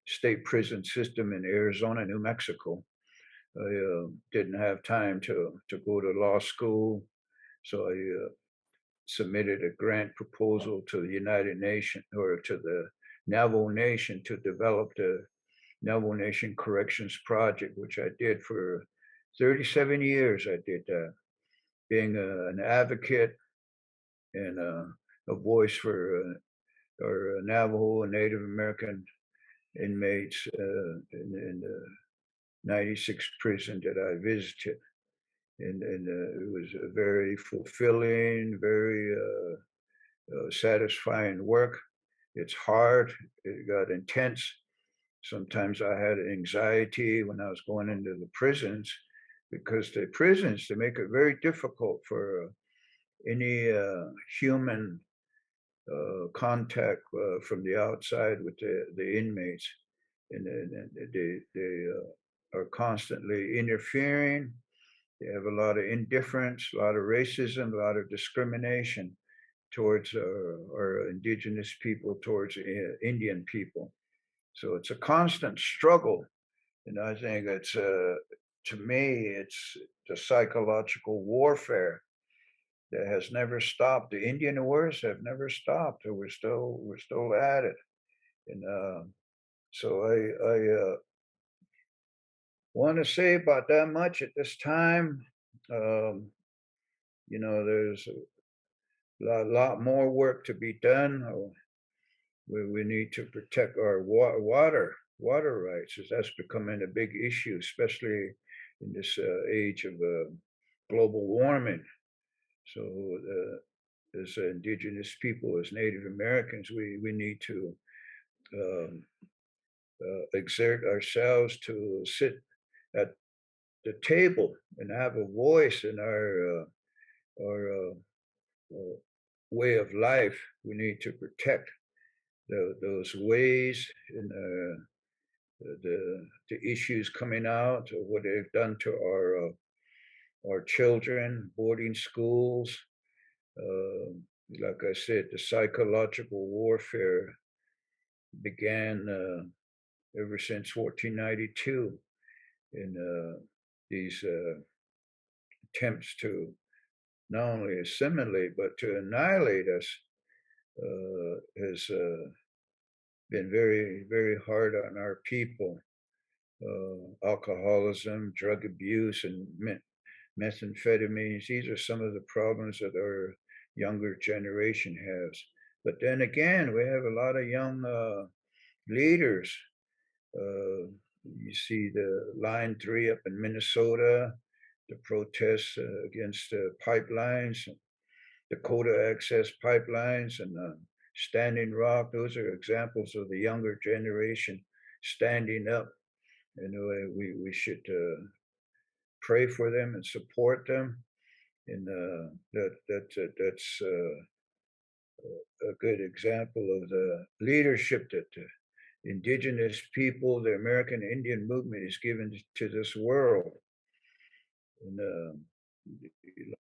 state prison system in Arizona, New Mexico, I didn't have time to go to law school. So I submitted a grant proposal to the United Nations, or to the Navajo Nation, to develop the Navajo Nation Corrections Project, which I did for 37 years. I did that, being an advocate and a voice for our Navajo and Native American inmates in the 96 prison that I visited. And it was a very fulfilling, very satisfying work. It's hard. It got intense. Sometimes I had anxiety when I was going into the prisons, because the prisons, they make it very difficult for any human contact from the outside with the inmates. And they are constantly interfering They have a lot of indifference, a lot of racism, a lot of discrimination towards our indigenous people, towards Indian people. So it's a constant struggle. And I think it's, to me, it's the psychological warfare that has never stopped. The Indian wars have never stopped. We're still at it. And so I want to say about that much at this time. Um, there's a lot more work to be done. We need to protect our water rights, as that's becoming a big issue, especially in this age of global warming. So, as Indigenous people, as Native Americans, we need to um, exert ourselves to sit at the table and have a voice in our way of life. We need to protect those ways and the issues coming out of what they've done to our children, boarding schools. Like I said, the psychological warfare began ever since 1492 in these attempts to not only assimilate but to annihilate us has been very, very hard on our people. Alcoholism, drug abuse, and methamphetamines. These are some of the problems that our younger generation has. But then again, we have a lot of young leaders. You see the Line 3 up in Minnesota, the protests against pipelines, Dakota access pipelines, and Standing Rock. Those are examples of the younger generation standing up. And we should pray for them and support them. And that's a good example of the leadership that the indigenous people, the American Indian movement, is given to this world. And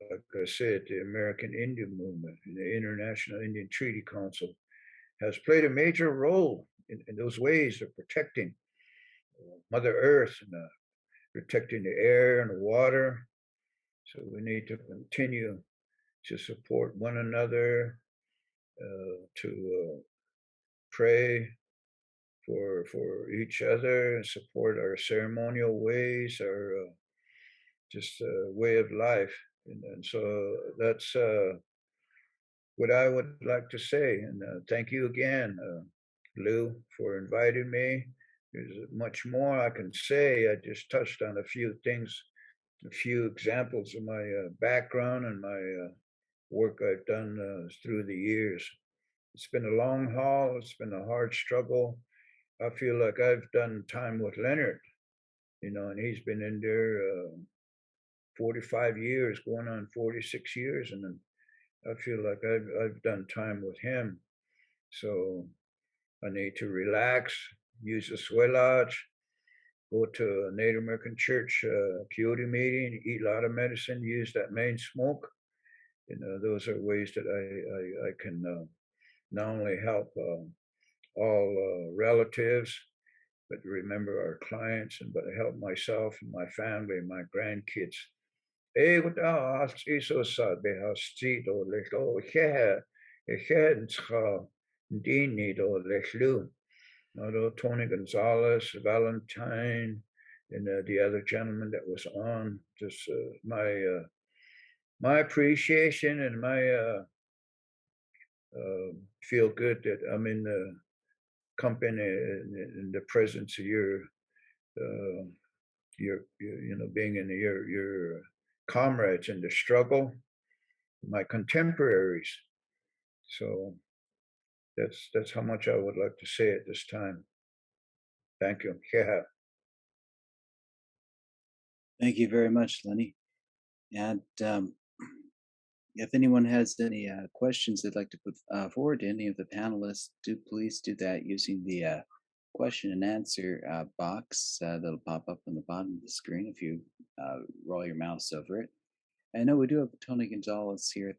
like I said, the American Indian movement and the International Indian Treaty Council has played a major role in those ways of protecting Mother Earth and protecting the air and the water. So we need to continue to support one another, to pray for each other, and support our ceremonial ways, our just way of life. And so that's what I would like to say. And thank you again, Lou, for inviting me. There's much more I can say. I just touched on a few things, a few examples of my background and my work I've done through the years. It's been a long haul. It's been a hard struggle. I feel like I've done time with Leonard, and he's been in there 45 years, going on 46 years, and then I feel like I've done time with him. So I need to relax, use the sweat lodge, go to a Native American church peyote meeting, eat a lot of medicine, use that main smoke. Those are ways that I can not only help all relatives, but remember our clients, and but help myself and my family and my grandkids. Tony Gonzalez, Valentine, and the other gentleman that was on. Just my appreciation and my feel good that I'm in the company, in the presence of being in your comrades in the struggle, my contemporaries. So that's how much I would like to say at this time. Thank you. Yeah. Thank you very much, Lenny. And if anyone has any questions they'd like to put forward to any of the panelists, please do that using the question and answer box that'll pop up on the bottom of the screen if you roll your mouse over it. I know we do have Tony Gonzalez here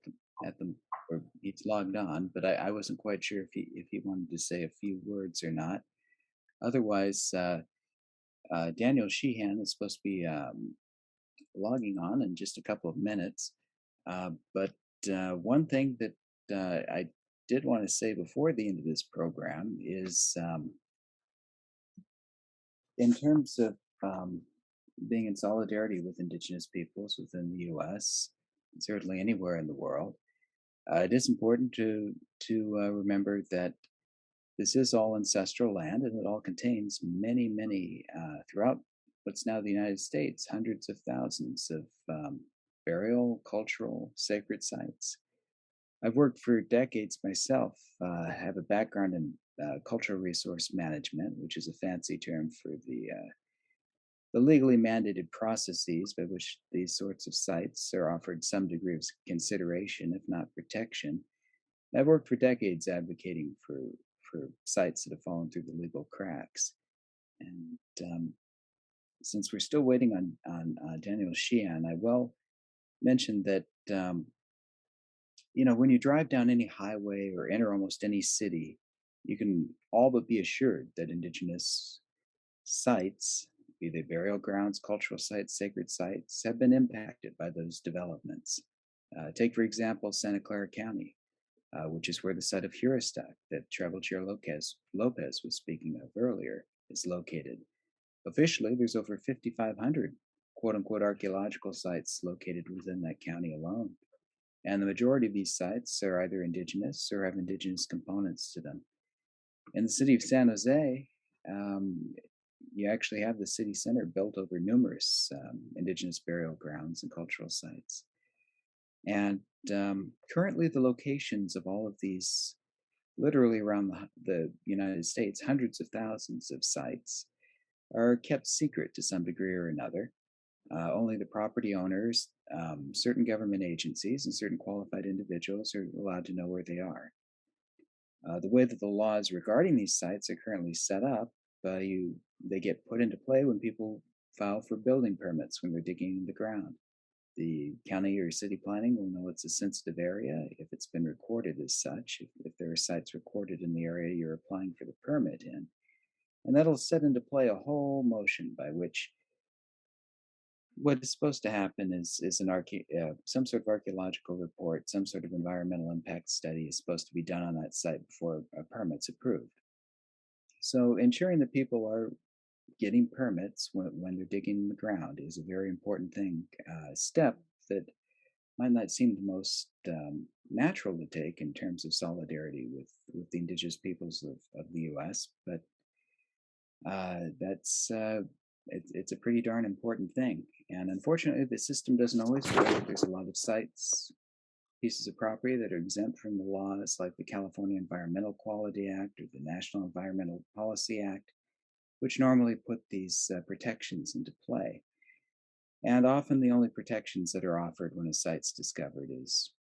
at the or he's logged on, but I wasn't quite sure if he wanted to say a few words or not. Otherwise, Daniel Sheehan is supposed to be logging on in just a couple of minutes. But one thing that I did want to say before the end of this program is in terms of being in solidarity with Indigenous peoples within the U.S., and certainly anywhere in the world, it is important to remember that this is all ancestral land, and it all contains many throughout what's now the United States, hundreds of thousands of burial, cultural, sacred sites. I've worked for decades myself. Have a background in cultural resource management, which is a fancy term for the legally mandated processes by which these sorts of sites are offered some degree of consideration, if not protection. I've worked for decades advocating for sites that have fallen through the legal cracks. And since we're still waiting on Daniel Sheehan, I will mention that when you drive down any highway or enter almost any city, you can all but be assured that Indigenous sites, be they burial grounds, cultural sites, sacred sites, have been impacted by those developments. Take, for example, Santa Clara County, which is where the site of Heuristic that Travel Chair Lopez was speaking of earlier is located. Officially, there's over 5,500 quote unquote archaeological sites located within that county alone. And the majority of these sites are either indigenous or have indigenous components to them. In the city of San Jose, you actually have the city center built over numerous indigenous burial grounds and cultural sites. And currently, the locations of all of these, literally around the United States, hundreds of thousands of sites, are kept secret to some degree or another. Only the property owners, certain government agencies, and certain qualified individuals are allowed to know where they are. The way that the laws regarding these sites are currently set up, they get put into play when people file for building permits when they're digging in the ground. The county or city planning will know it's a sensitive area if it's been recorded as such, if there are sites recorded in the area you're applying for the permit in. And that'll set into play a whole motion by which what is supposed to happen is some sort of archaeological report, some sort of environmental impact study is supposed to be done on that site before a permit's approved. So ensuring that people are getting permits when they're digging in the ground is a very important step that might not seem the most natural to take in terms of solidarity with the indigenous peoples of the U.S., but it's a pretty darn important thing. And unfortunately, the system doesn't always work. There's a lot of sites, pieces of property that are exempt from the laws, like the California Environmental Quality Act or the National Environmental Policy Act, which normally put these protections into play. And often the only protections that are offered when a site's discovered is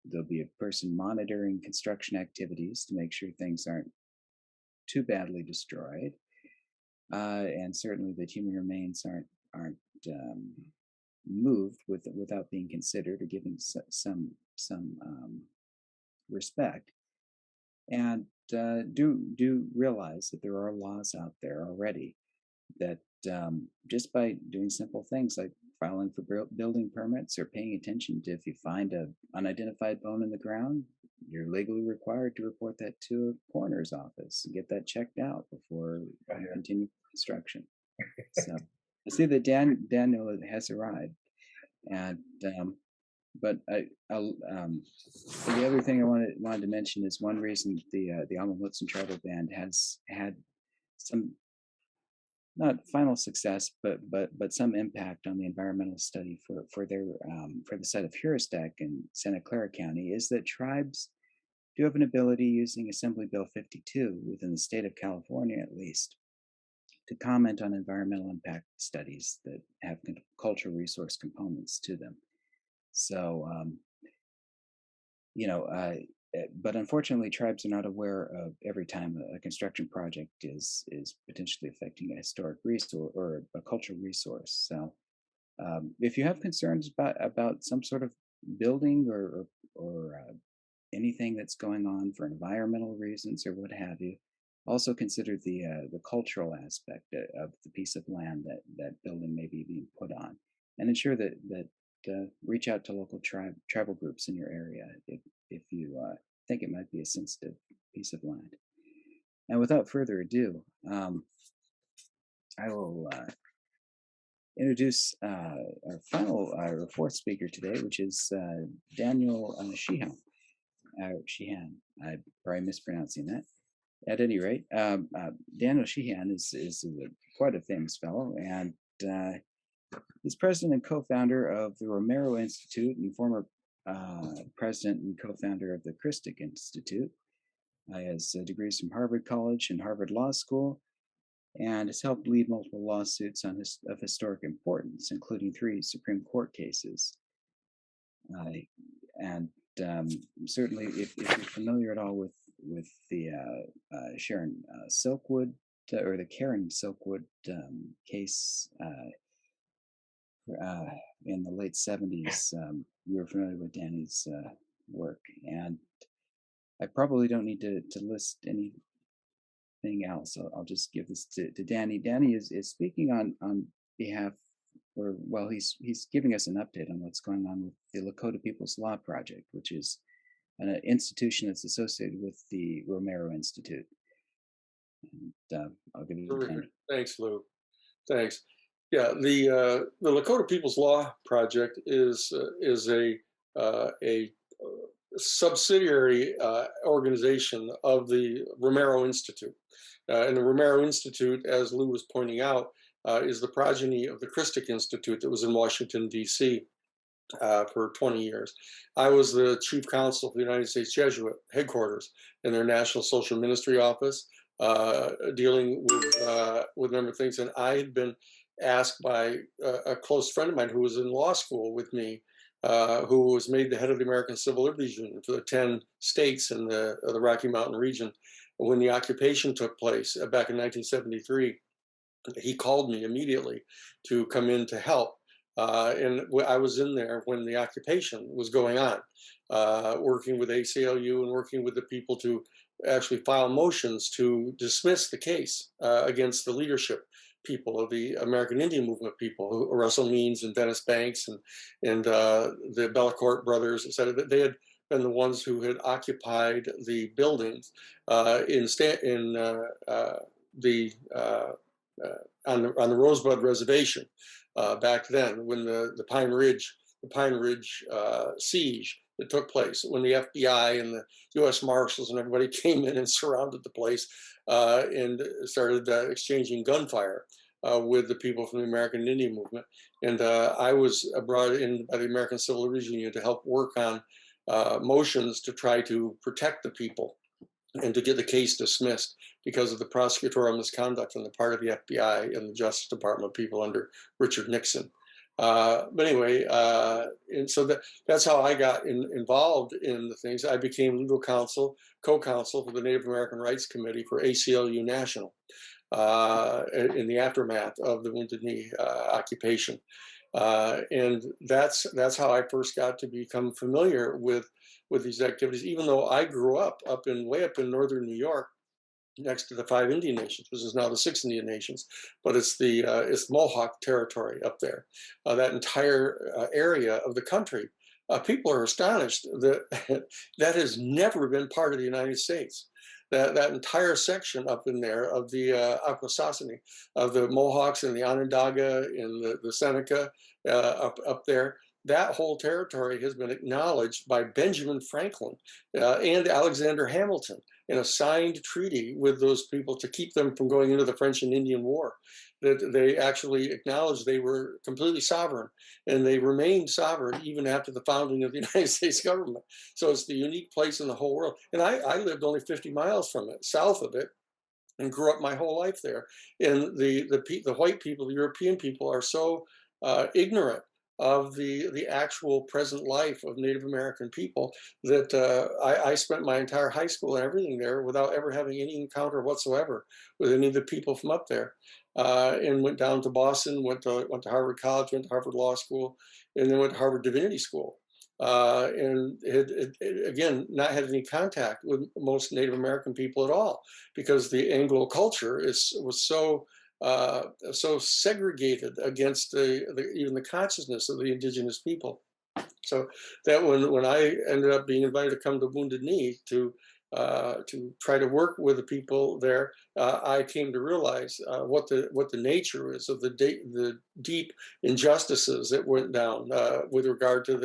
there'll be a person monitoring construction activities to make sure things aren't too badly destroyed. And certainly that human remains aren't moved without being considered or given some respect. And do realize that there are laws out there already that just by doing simple things like filing for building permits or paying attention to if you find an unidentified bone in the ground, you're legally required to report that to a coroner's office and get that checked out before you continue construction. So I see that Daniel has arrived, and but the other thing I wanted to mention is one reason the Amahutsan Tribal Band has had some not final success, but some impact on the environmental study for the site of Heuristic in Santa Clara County is that tribes do have an ability using Assembly Bill 52 within the state of California, at least, to comment on environmental impact studies that have cultural resource components to them. So, but unfortunately, tribes are not aware of every time a construction project is potentially affecting a historic resource or a cultural resource. So, if you have concerns about some sort of building or anything that's going on for environmental reasons or what have you, also consider the cultural aspect of the piece of land that building may be being put on, and ensure that reach out to local tribal groups in your area if you think it might be a sensitive piece of land. And without further ado, I will introduce our final, our fourth speaker today, which is Daniel Sheehan. I'm probably mispronouncing that. At any rate, Daniel Sheehan is quite a famous fellow, and he's president and co-founder of the Romero Institute and former president and co-founder of the Christic Institute. He has degrees from Harvard College and Harvard Law School, and has helped lead multiple lawsuits of historic importance, including 3 Supreme Court cases. And certainly, if you're familiar at all with the Sharon Silkwood or the Karen Silkwood case in the late 70s, you were familiar with Danny's work. And I probably don't need to list anything else. I'll just give this to Danny. Danny is speaking on behalf, or well, he's giving us an update on what's going on with the Lakota Peoples Law Project, which is an institution that's associated with the Romero Institute. And I'll give it to Danny. Thanks, Lou. Thanks. Yeah, the Lakota Peoples Law Project is a subsidiary organization of the Romero Institute. And the Romero Institute, as Lou was pointing out, is the progeny of the Christic Institute that was in Washington, D.C. For 20 years. I was the chief counsel for the United States Jesuit headquarters in their National Social Ministry office, dealing with a number of things. And I had been asked by a close friend of mine who was in law school with me, who was made the head of the American Civil Liberties Union for the 10 states in the Rocky Mountain region. When the occupation took place back in 1973, he called me immediately to come in to help. And I was in there when the occupation was going on, working with ACLU and working with the people to actually file motions to dismiss the case against the leadership people of the American Indian Movement people, Russell Means and Dennis Banks and the Bellecourt brothers, et cetera. They had been the ones who had occupied the buildings on the Rosebud Reservation back then, when the Pine Ridge siege that took place, when the FBI and the U.S. Marshals and everybody came in and surrounded the place and started exchanging gunfire with the people from the American Indian Movement. And I was brought in by the American Civil Liberties Union to help work on motions to try to protect the people and to get the case dismissed because of the prosecutorial misconduct on the part of the FBI and the Justice Department people under Richard Nixon. But anyway, and so that's how I got involved in the things. I became legal counsel, co-counsel for the Native American Rights Committee for ACLU National in the aftermath of the Wounded Knee occupation. And that's how I first got to become familiar with these activities, even though I grew up way up in northern New York, next to the 5 Indian nations, which is now the 6 Indian nations, but it's Mohawk territory up there. That entire area of the country, people are astonished that that has never been part of the United States. That entire section up in there of the Akwesasne, of the Mohawks and the Onondaga and the Seneca up there, that whole territory has been acknowledged by Benjamin Franklin and Alexander Hamilton in a signed treaty with those people to keep them from going into the French and Indian War. That they actually acknowledged they were completely sovereign, and they remained sovereign even after the founding of the United States government. So it's the unique place in the whole world. And I lived only 50 miles from it, south of it, and grew up my whole life there. And the white people, the European people, are so ignorant of the actual present life of Native American people that I spent my entire high school and everything there without ever having any encounter whatsoever with any of the people from up there. And went down to Boston, went to Harvard College, went to Harvard Law School, and then went to Harvard Divinity School. And again, not had any contact with most Native American people at all, because the Anglo culture was so so segregated against even the consciousness of the indigenous people. So that when I ended up being invited to come to Wounded Knee to try to work with the people there, I came to realize what the nature is of the deep injustices that went down with regard to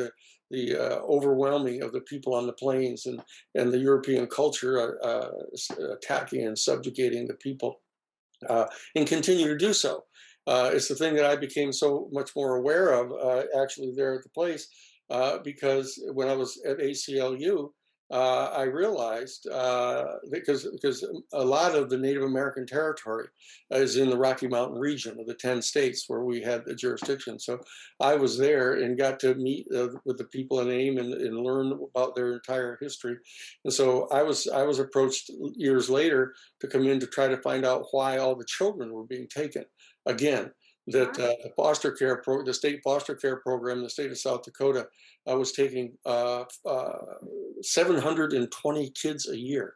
the overwhelming of the people on the plains and the European culture attacking and subjugating the people, and continue to do so. It's the thing that I became so much more aware of actually there at the place, because when I was at ACLU, I realized because a lot of the Native American territory is in the Rocky Mountain region of the 10 states where we had the jurisdiction. So I was there and got to meet with the people in AIM and learn about their entire history. And so I was approached years later to come in to try to find out why all the children were being taken. Again, that the state foster care program in the state of South Dakota was taking 720 kids a year.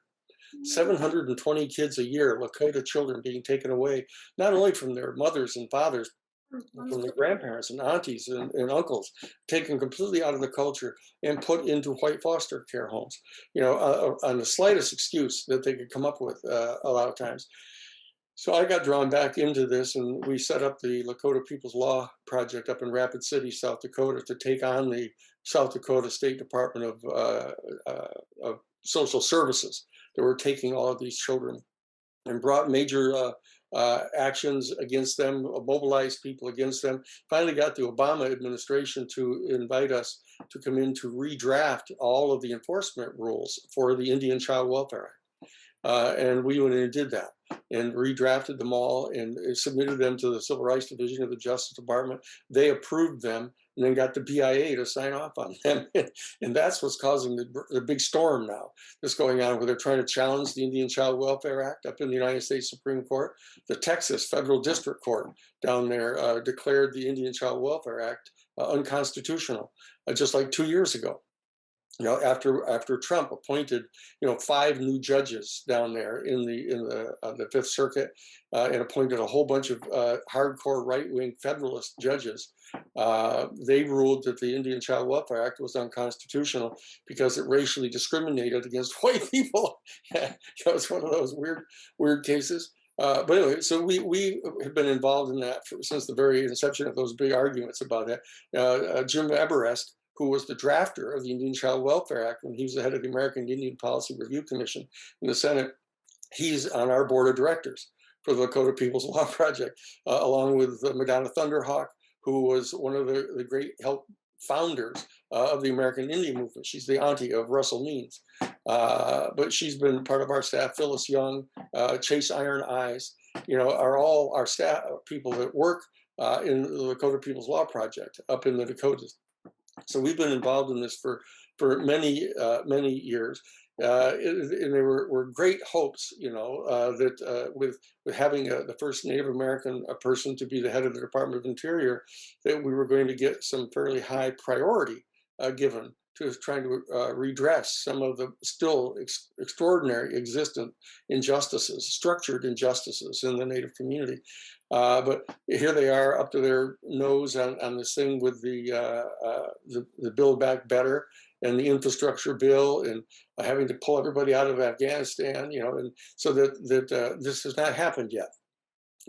720 kids a year, Lakota children being taken away, not only from their mothers and fathers, but from their grandparents and aunties and uncles, taken completely out of the culture and put into white foster care homes, on the slightest excuse that they could come up with a lot of times. So I got drawn back into this, and we set up the Lakota Peoples Law Project up in Rapid City, South Dakota, to take on the South Dakota State Department of Social Services that were taking all of these children, and brought major actions against them, mobilized people against them. Finally got the Obama administration to invite us to come in to redraft all of the enforcement rules for the Indian Child Welfare Act. And we went in and did that and redrafted them all and submitted them to the Civil Rights Division of the Justice Department. They approved them and then got the BIA to sign off on them. And that's what's causing the big storm now that's going on, where they're trying to challenge the Indian Child Welfare Act up in the United States Supreme Court. The Texas Federal District Court down there declared the Indian Child Welfare Act unconstitutional just like 2 years ago. After Trump appointed, 5 new judges down there in the Fifth Circuit, and appointed a whole bunch of hardcore right-wing Federalist judges, they ruled that the Indian Child Welfare Act was unconstitutional because it racially discriminated against white people. It's one of those weird cases. But anyway, so we have been involved in that since the very inception of those big arguments about that. Jim Eberest, who was the drafter of the Indian Child Welfare Act when he was the head of the American Indian Policy Review Commission in the Senate, he's on our board of directors for the Dakota Peoples Law Project, along with Madonna Thunderhawk, who was one of the great founders of the American Indian movement. She's the auntie of Russell Means. But she's been part of our staff. Phyllis Young, Chase Iron Eyes, are all our staff people that work in the Dakota Peoples Law Project up in the Dakotas. So we've been involved in this for many years, and there were great hopes, that with having the first Native American person to be the head of the Department of Interior, that we were going to get some fairly high priority given to trying to redress some of the still extraordinary existent injustices, structured injustices in the Native community. But here they are up to their nose on this thing with the Build Back Better and the infrastructure bill, and having to pull everybody out of Afghanistan, and so that this has not happened yet.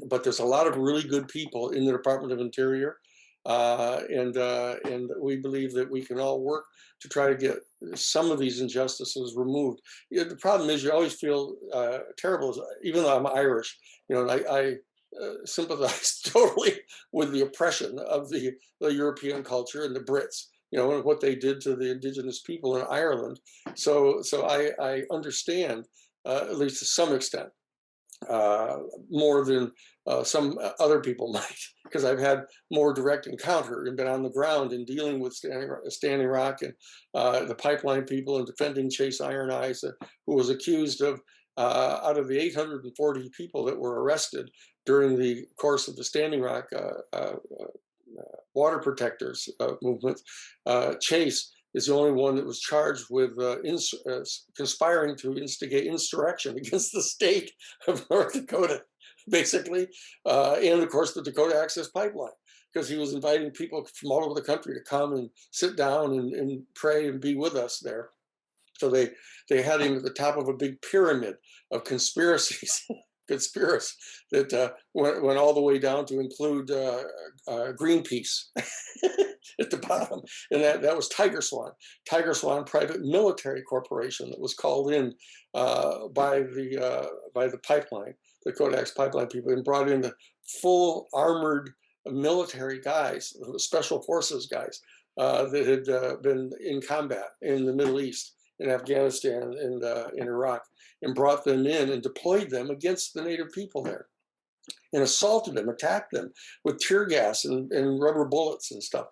But there's a lot of really good people in the Department of Interior, and we believe that we can all work to try to get some of these injustices removed. The problem is you always feel terrible, even though I'm Irish, I sympathize totally with the oppression of the European culture and the Brits, and what they did to the indigenous people in Ireland. So I understand, at least to some extent, more than Some other people might, because I've had more direct encounter and been on the ground and dealing with Standing Rock and the pipeline people and defending Chase Iron Eyes, who was accused of, out of the 840 people that were arrested during the course of the Standing Rock water protectors movement, Chase is the only one that was charged with conspiring to instigate insurrection against the state of North Dakota, basically, and of course the Dakota Access Pipeline, because he was inviting people from all over the country to come and sit down and pray and be with us there. So they had him at the top of a big pyramid of conspiracies, conspiracy that went all the way down to include Greenpeace at the bottom, and that was Tiger Swan private military corporation that was called in by the pipeline, the Kodak's pipeline people, and brought in the full armored military guys, special forces guys that had been in combat in the Middle East, in Afghanistan, and in Iraq, and brought them in and deployed them against the native people there, and assaulted them, attacked them with tear gas and rubber bullets and stuff.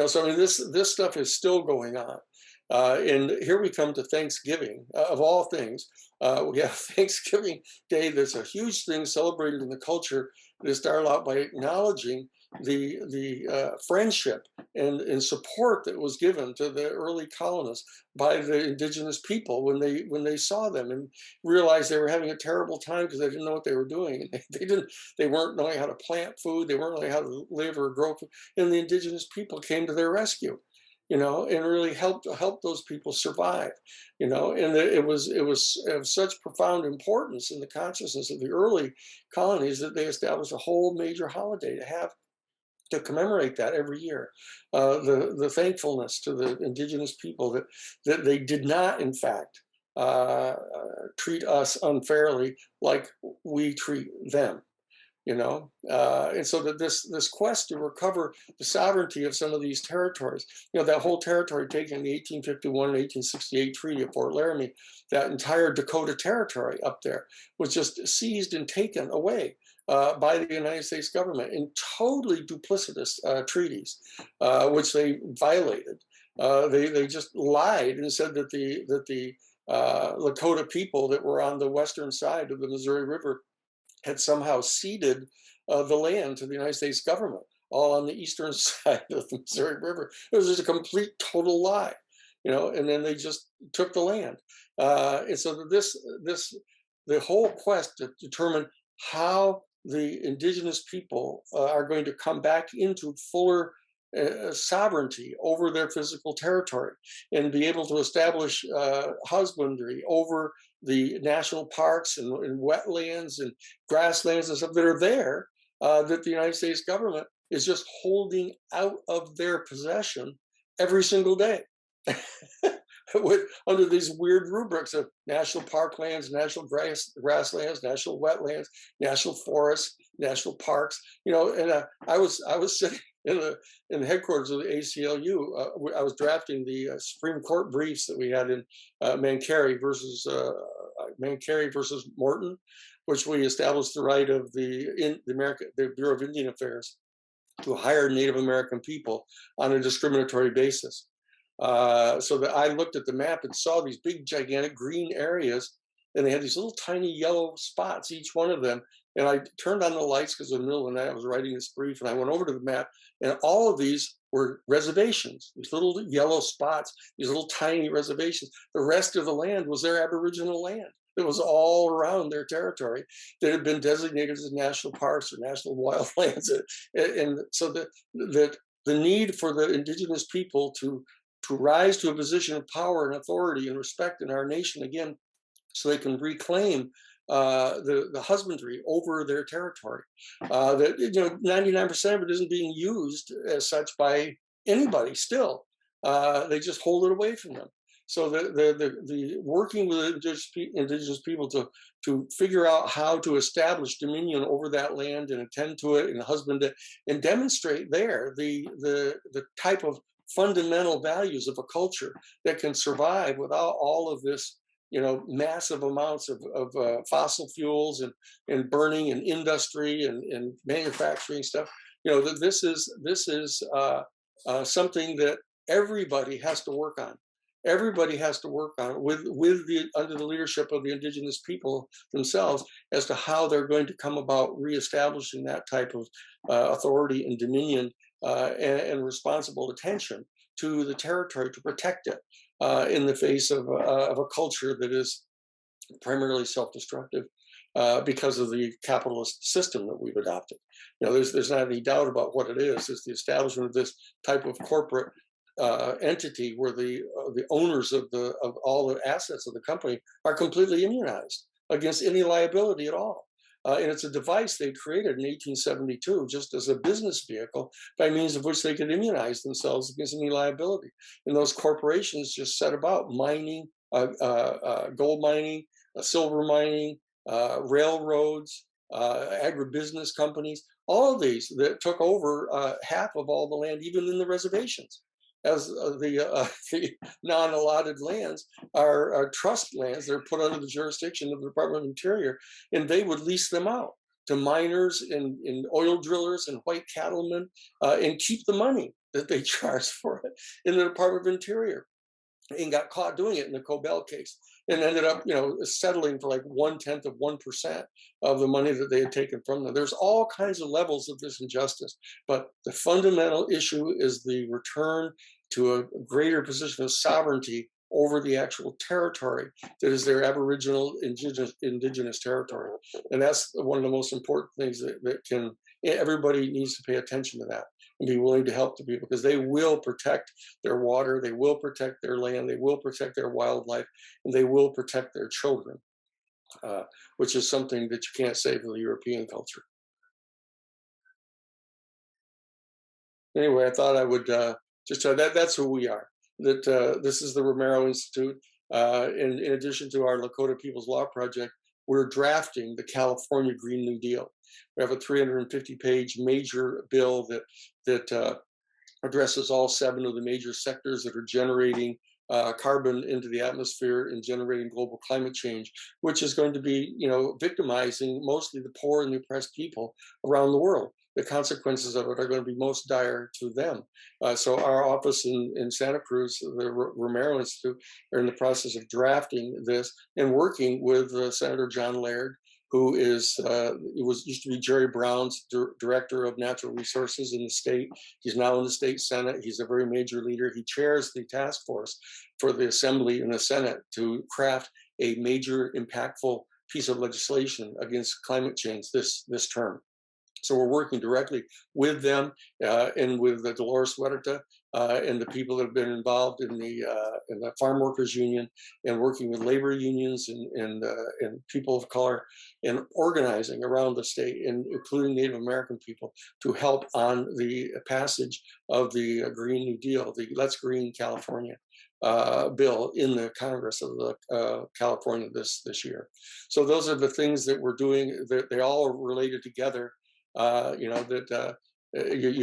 So I mean, this stuff is still going on. And here we come to Thanksgiving, of all things. We have Thanksgiving Day. That's a huge thing celebrated in the culture. That started out by acknowledging the friendship and support that was given to the early colonists by the indigenous people when they saw them and realized they were having a terrible time because they didn't know what they were doing. They weren't knowing how to plant food. They weren't knowing how to live or grow food. And the indigenous people came to their rescue, and really helped those people survive, and it was of such profound importance in the consciousness of the early colonies that they established a whole major holiday to commemorate that every year, the thankfulness to the indigenous people that they did not, in fact, treat us unfairly like we treat them. And so that this quest to recover the sovereignty of some of these territories, that whole territory taken in the 1851 and 1868 Treaty of Fort Laramie, that entire Dakota territory up there was just seized and taken away by the United States government in totally duplicitous treaties, which they violated. They just lied and said that the Lakota people that were on the western side of the Missouri River had somehow ceded the land to the United States government, all on the eastern side of the Missouri River. It was just a complete, total lie, and then they just took the land. And so the whole quest to determine how the indigenous people are going to come back into fuller sovereignty over their physical territory and be able to establish husbandry over the national parks and wetlands and grasslands and stuff that are there, that the United States government is just holding out of their possession every single day. Under these weird rubrics of national parklands, national grasslands, national wetlands, national forests, national parks, and I was sitting in the headquarters of the ACLU. I was drafting the Supreme Court briefs that we had in Mancari versus Morton, which we established the right of the Bureau of Indian Affairs to hire Native American people on a discriminatory basis. So that I looked at the map and saw these big, gigantic green areas, and they had these little tiny yellow spots, each one of them. And I turned on the lights because in the middle of the night I was writing this brief, and I went over to the map, and all of these were reservations, these little yellow spots, these little tiny reservations. The rest of the land was their Aboriginal land. It was all around their territory that had been designated as national parks or national wildlands. And so that the need for the indigenous people to rise to a position of power and authority and respect in our nation again, so they can reclaim the husbandry over their territory. That 99% of it isn't being used as such by anybody still. They just hold it away from them. So the working with indigenous people to figure out how to establish dominion over that land and attend to it and husband it and demonstrate there the type of fundamental values of a culture that can survive without all of this massive amounts of fossil fuels and burning and industry and manufacturing stuff. That this is something that everybody has to work on. Everybody has to work on it with the under the leadership of the indigenous people themselves as to how they're going to come about reestablishing that type of authority and dominion and responsible attention to the territory to protect it in the face of a culture that is primarily self-destructive because of the capitalist system that we've adopted. There's not any doubt about what it is. It's the establishment of this type of corporate entity where the owners of all the assets of the company are completely immunized against any liability at all. And it's a device they created in 1872 just as a business vehicle by means of which they could immunize themselves against any liability. And those corporations just set about mining, gold mining, silver mining, railroads, agribusiness companies, all of these that took over half of all the land, even in the reservations, as the non-allotted lands are trust lands. They're put under the jurisdiction of the Department of Interior, and they would lease them out to miners and oil drillers and white cattlemen and keep the money that they charged for it in the Department of Interior. And got caught doing it in the Cobell case, and ended up, settling for like 1/10% of the money that they had taken from them. There's all kinds of levels of this injustice, but the fundamental issue is the return to a greater position of sovereignty over the actual territory that is their Aboriginal indigenous territory, and that's one of the most important things that can. Everybody needs to pay attention to that and be willing to help the people, because they will protect their water, they will protect their land, they will protect their wildlife, and they will protect their children, which is something that you can't say for the European culture. Anyway, I thought I would just try that's who we are. That this is the Romero Institute. In addition to our Lakota People's Law Project, we're drafting the California Green New Deal. We have a 350-page major bill that addresses all 7 of the major sectors that are generating carbon into the atmosphere and generating global climate change, which is going to be, victimizing mostly the poor and the oppressed people around the world. The consequences of it are going to be most dire to them. So our office in Santa Cruz, the Romero Institute, are in the process of drafting this and working with Senator John Laird, who used to be Jerry Brown's director of natural resources in the state. He's now in the state Senate. He's a very major leader. He chairs the task force for the Assembly and the Senate to craft a major, impactful piece of legislation against climate change this term. So we're working directly with them and with Dolores Huerta and the people that have been involved in the Farm Workers Union, and working with labor unions and people of color, and organizing around the state, and including Native American people, to help on the passage of the Green New Deal, the Let's Green California bill in the Congress of California this year. So those are the things that we're doing. They all are related together. You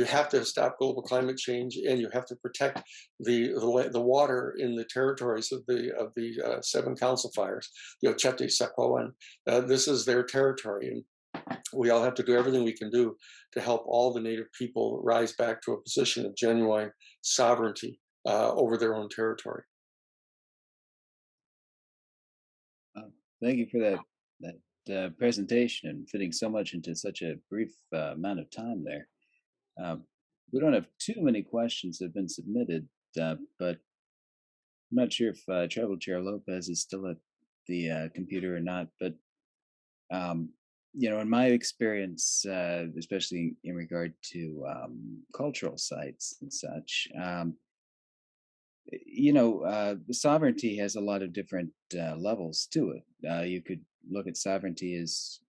have to stop global climate change, and you have to protect the water in the territories of the 7 council fires. Chete, Saquoan. This is their territory, and we all have to do everything we can do to help all the Native people rise back to a position of genuine sovereignty over their own territory. Thank you for that presentation and fitting so much into such a brief amount of time there. We don't have too many questions that have been submitted, but I'm not sure if Tribal Chair Lopez is still at the computer or not. But in my experience, especially in regard to cultural sites and such, sovereignty has a lot of different levels to it. You could look at sovereignty as,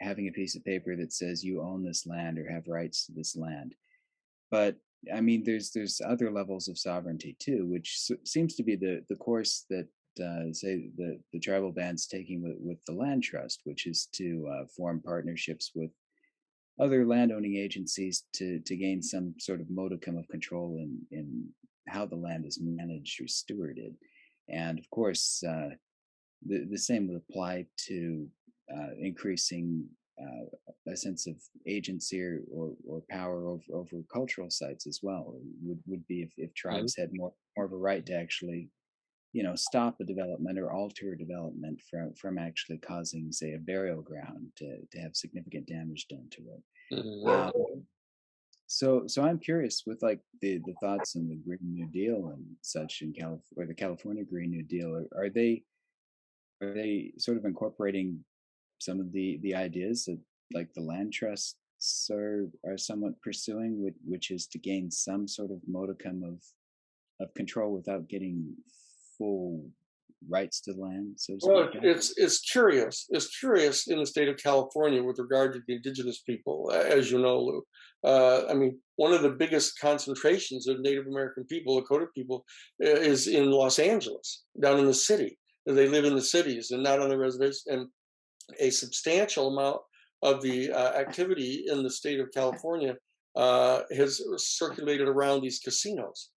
having a piece of paper that says you own this land or have rights to this land. But I mean, there's other levels of sovereignty too, which seems to be the course that say the tribal band's taking with the land trust, which is to form partnerships with other landowning agencies to gain some sort of modicum of control in how the land is managed or stewarded. And of course, the same would apply to increasing a sense of agency or power over cultural sites as well. Would be if Mhm. tribes had more of a right to actually, stop a development or alter a development from actually causing, say, a burial ground to have significant damage done to it. Mhm. Um, so I'm curious with like the thoughts on the Green New Deal and such in California, or the California Green New Deal. Are they sort of incorporating some of the ideas that like the land trusts are somewhat pursuing, which is to gain some sort of modicum of control without getting full rights to the land, so to speak? Well, it's curious. It's curious in the state of California with regard to the indigenous people, as you know, Lou. I mean, one of the biggest concentrations of Native American people, Dakota people, is in Los Angeles, down in the city. They live in the cities and not on the reservation. And a substantial amount of the activity in the state of California has circulated around these casinos.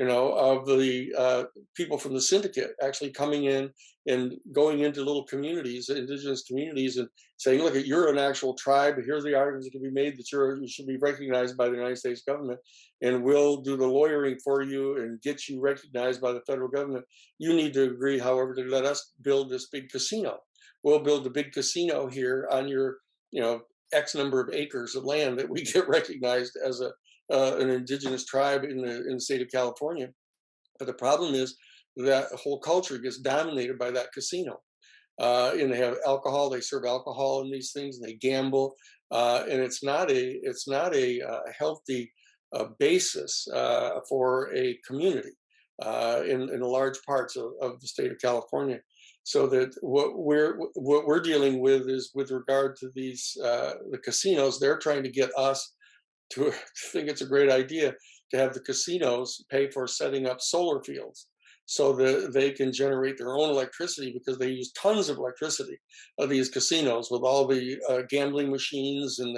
Of the people from the syndicate actually coming in and going into little communities, indigenous communities, and saying, "Look, you're an actual tribe. Here's the arguments that can be made that you should be recognized by the United States government, and we'll do the lawyering for you and get you recognized by the federal government. You need to agree, however, to let us build this big casino. We'll build a big casino here on your, X number of acres of land that we get recognized as an indigenous tribe in the state of California." But the problem is that the whole culture gets dominated by that casino. And they have alcohol. They serve alcohol in these things, and they gamble. And it's not a healthy basis for a community in large parts of the state of California. So that what we're dealing with is with regard to these the casinos. They're trying to get us to think it's a great idea to have the casinos pay for setting up solar fields so that they can generate their own electricity, because they use tons of electricity of these casinos with all the gambling machines and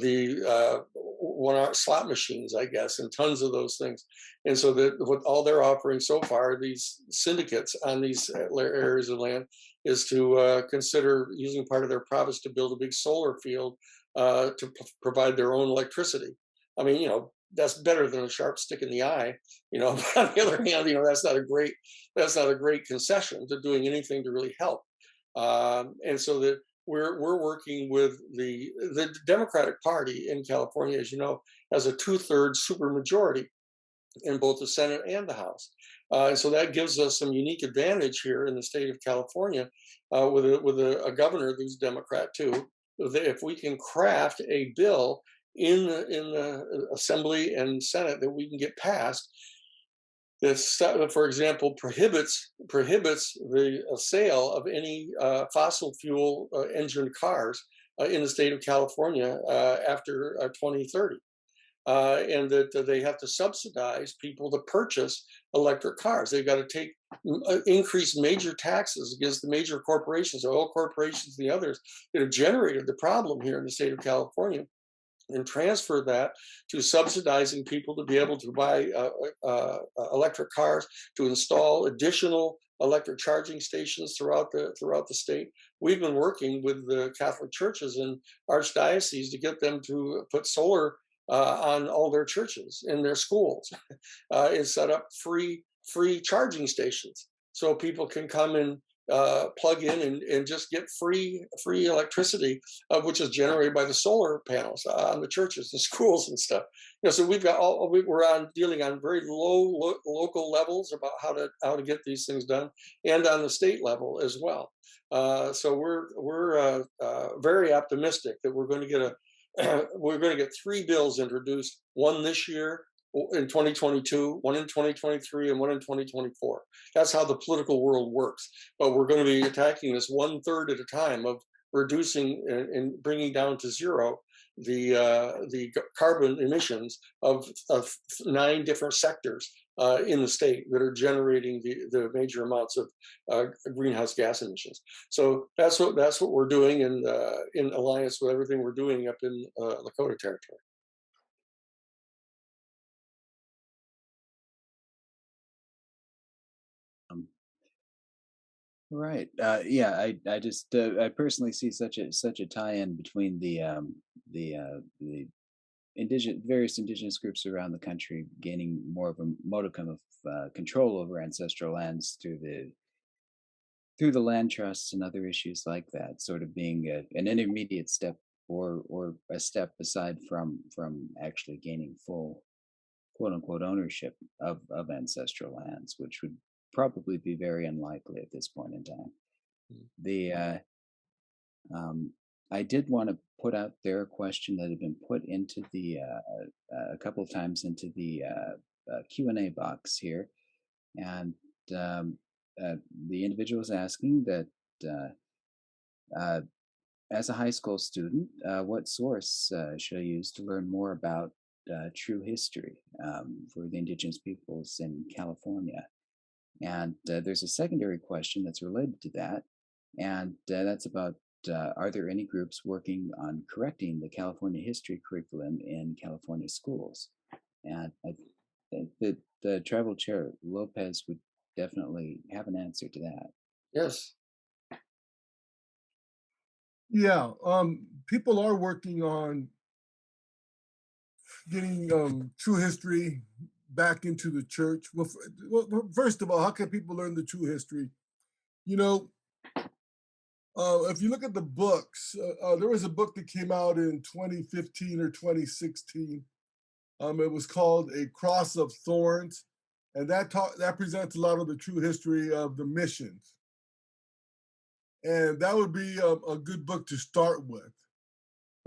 the 1 hour slot machines, I guess, and tons of those things. And so that what all they're offering so far, these syndicates on these areas of land, is to consider using part of their profits to build a big solar field provide their own electricity. I mean, that's better than a sharp stick in the eye. But on the other hand, that's not a great concession to doing anything to really help. And so that we're working with the Democratic Party in California, as you know, has a 2/3 supermajority in both the Senate and the House. And so that gives us some unique advantage here in the state of California with a governor who's Democrat too. If we can craft a bill in the Assembly and Senate that we can get passed, that, for example, prohibits the sale of any fossil fuel engine cars in the state of California after 2030, and that they have to subsidize people to purchase electric cars. They've got to increase major taxes against the major corporations, oil corporations, and the others that have generated the problem here in the state of California, and transfer that to subsidizing people to be able to buy electric cars, to install additional electric charging stations throughout the state. We've been working with the Catholic churches and archdioceses to get them to put solar on all their churches and their schools, and set up free charging stations so people can come and plug in and just get free electricity, which is generated by the solar panels on the churches, the schools, and stuff. So we've got we're dealing on very local levels about how to get these things done, and on the state level as well. So we're very optimistic that we're going to get we're going to get 3 bills introduced, one this year in 2022, one in 2023, and one in 2024. That's how the political world works. But we're going to be attacking this 1/3 at a time, of reducing and bringing down to zero the carbon emissions of 9 different sectors in the state that are generating the major amounts of greenhouse gas emissions. So that's what we're doing in alliance with everything we're doing up in Lakota territory. Um, Right. Yeah. I just I personally see such a tie-in between the various indigenous groups around the country gaining more of a modicum of control over ancestral lands through the land trusts and other issues like that, sort of being an intermediate step or a step aside from actually gaining full quote unquote ownership of ancestral lands, which would probably be very unlikely at this point in time. Mm. The I did want to put out there a question that had been put into the a couple of times into the Q&A box here, and um, uh, the individual is asking that uh, uh, as a high school student, what source should I use to learn more about true history for the indigenous peoples in California? And there's a secondary question that's related to that, and that's about are there any groups working on correcting the California history curriculum in California schools? And I think that the tribal chair Lopez would definitely have an answer to that. Yes. Yeah, people are working on getting true history back into the church. First of all, how can people learn the true history? You know, if you look at the books, there was a book that came out in 2015 or 2016. It was called A Cross of Thorns, and that presents a lot of the true history of the missions. And that would be a good book to start with.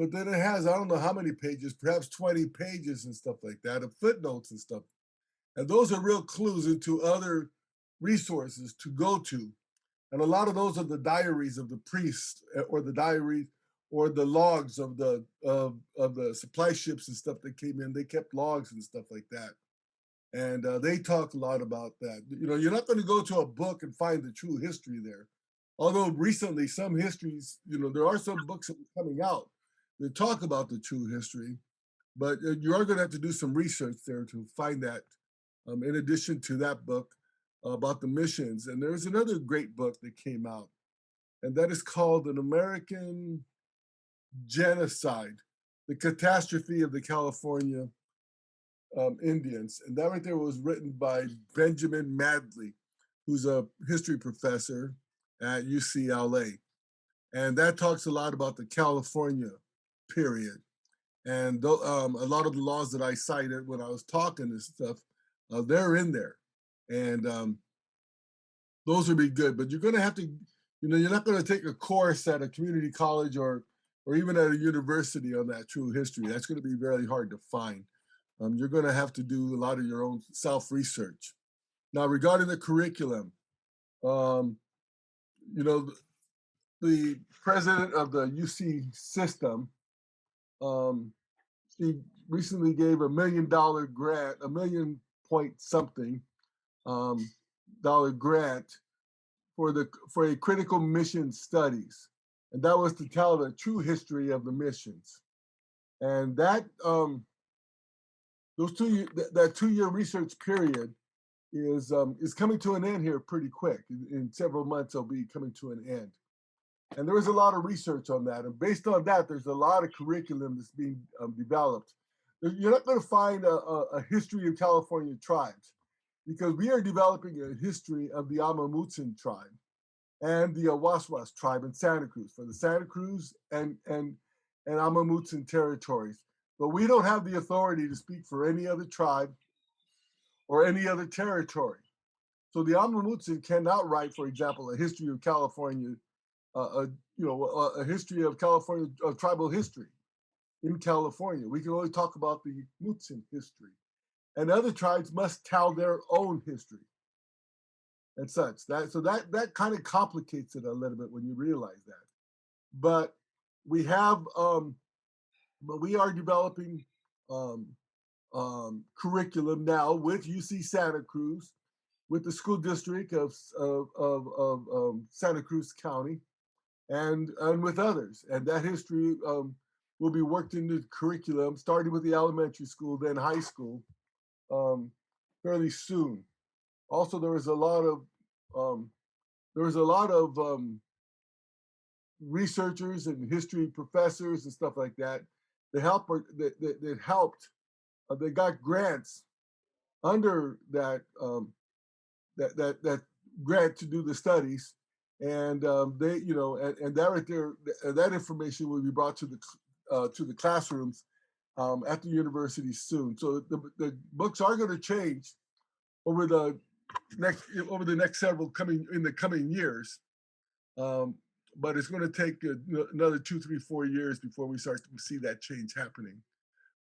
But then it has, I don't know how many pages, perhaps 20 pages and stuff like that, of footnotes and stuff. And those are real clues into other resources to go to. And a lot of those are the diaries of the priests or the diaries or the logs of the supply ships and stuff that came in. They kept logs and stuff like that. And they talk a lot about that. You know, you're not going to go to a book and find the true history there. Although recently some histories, you know, there are some books that are coming out that talk about the true history, but you are going to have to do some research there to find that. In addition to that book about the missions, and there's another great book that came out, and that is called "An American Genocide: The Catastrophe of the California Indians," and that right there was written by Benjamin Madley, who's a history professor at UCLA, and that talks a lot about the California period. And a lot of the laws that I cited when I was talking and stuff, they're in there, and those would be good. But you're going to have to, you know, you're not going to take a course at a community college or even at a university on that true history. That's going to be very hard to find. You're going to have to do a lot of your own self research. Now, regarding the curriculum, um, you know, the president of the UC system, um, she recently gave $1 million grant, a million point something um, dollar grant for a critical mission studies, and that was to tell the true history of the missions. And that that 2 year research period is coming to an end here pretty quick. In several months, it'll be coming to an end. And there was a lot of research on that. And based on that, there's a lot of curriculum that's being developed. You're not going to find a history of California tribes because we are developing a history of the Amamutsin tribe and the Waswas tribe in Santa Cruz for the Santa Cruz and Amamutsin territories. But we don't have the authority to speak for any other tribe or any other territory. So the Amamutsin cannot write, for example, a history of California, a history of California, of tribal history in California. We can only talk about the Mutsin history. And other tribes must tell their own history and such. That kind of complicates it a little bit when you realize that. But we have, but we are developing um, curriculum now with UC Santa Cruz, with the school district of Santa Cruz County, and with others. And that history will be worked into the curriculum, starting with the elementary school, then high school, um, fairly soon. Also, there is a lot of there was a lot of researchers and history professors and stuff like that that helped. They got grants under that grant to do the studies, and they, and that right there, that information will be brought to the classrooms at the university soon. So the books are going to change over the next several coming years. But it's going to take another 2, 3, 4 years before we start to see that change happening.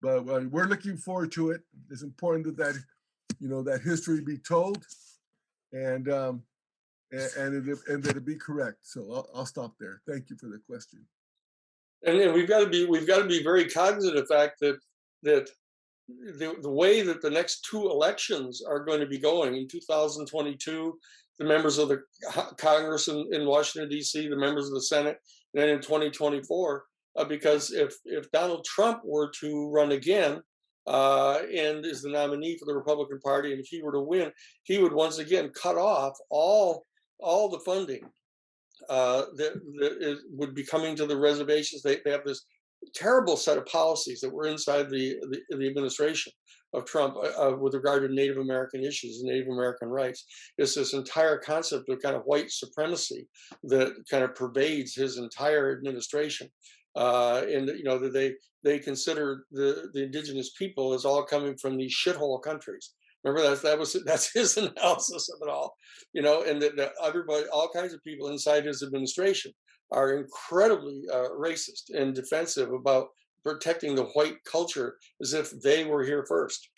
But we're looking forward to it. It's important that history be told, and that it be correct. So I'll stop there. Thank you for the question. And we've got to be very cognizant of the fact that the way that the next 2 elections are going to be going in 2022, the members of the Congress in Washington, D.C., the members of the Senate, and then in 2024, because if Donald Trump were to run again and is the nominee for the Republican Party, and if he were to win, he would once again cut off all the funding that would be coming to the reservations. They have this terrible set of policies that were inside the administration of Trump with regard to Native American issues and Native American rights. It's this entire concept of kind of white supremacy that kind of pervades his entire administration. And that they consider the indigenous people as all coming from these shithole countries. Remember that's his analysis of it all, and that everybody, all kinds of people inside his administration are incredibly racist and defensive about protecting the white culture as if they were here first.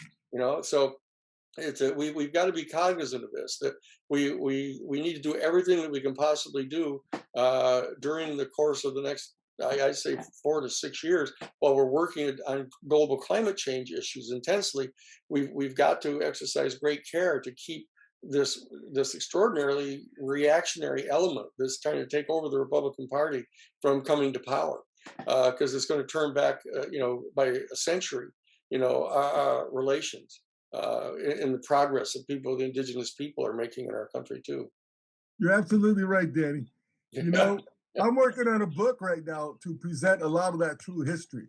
So we've got to be cognizant of this, that we need to do everything that we can possibly do during the course of the next, I'd say 4 to 6 years, while we're working on global climate change issues intensely. We've got to exercise great care to keep this extraordinarily reactionary element that's trying to take over the Republican Party from coming to power, because it's going to turn back, by a century, relations in the progress that the indigenous people are making in our country too. You're absolutely right, Danny. I'm working on a book right now to present a lot of that true history.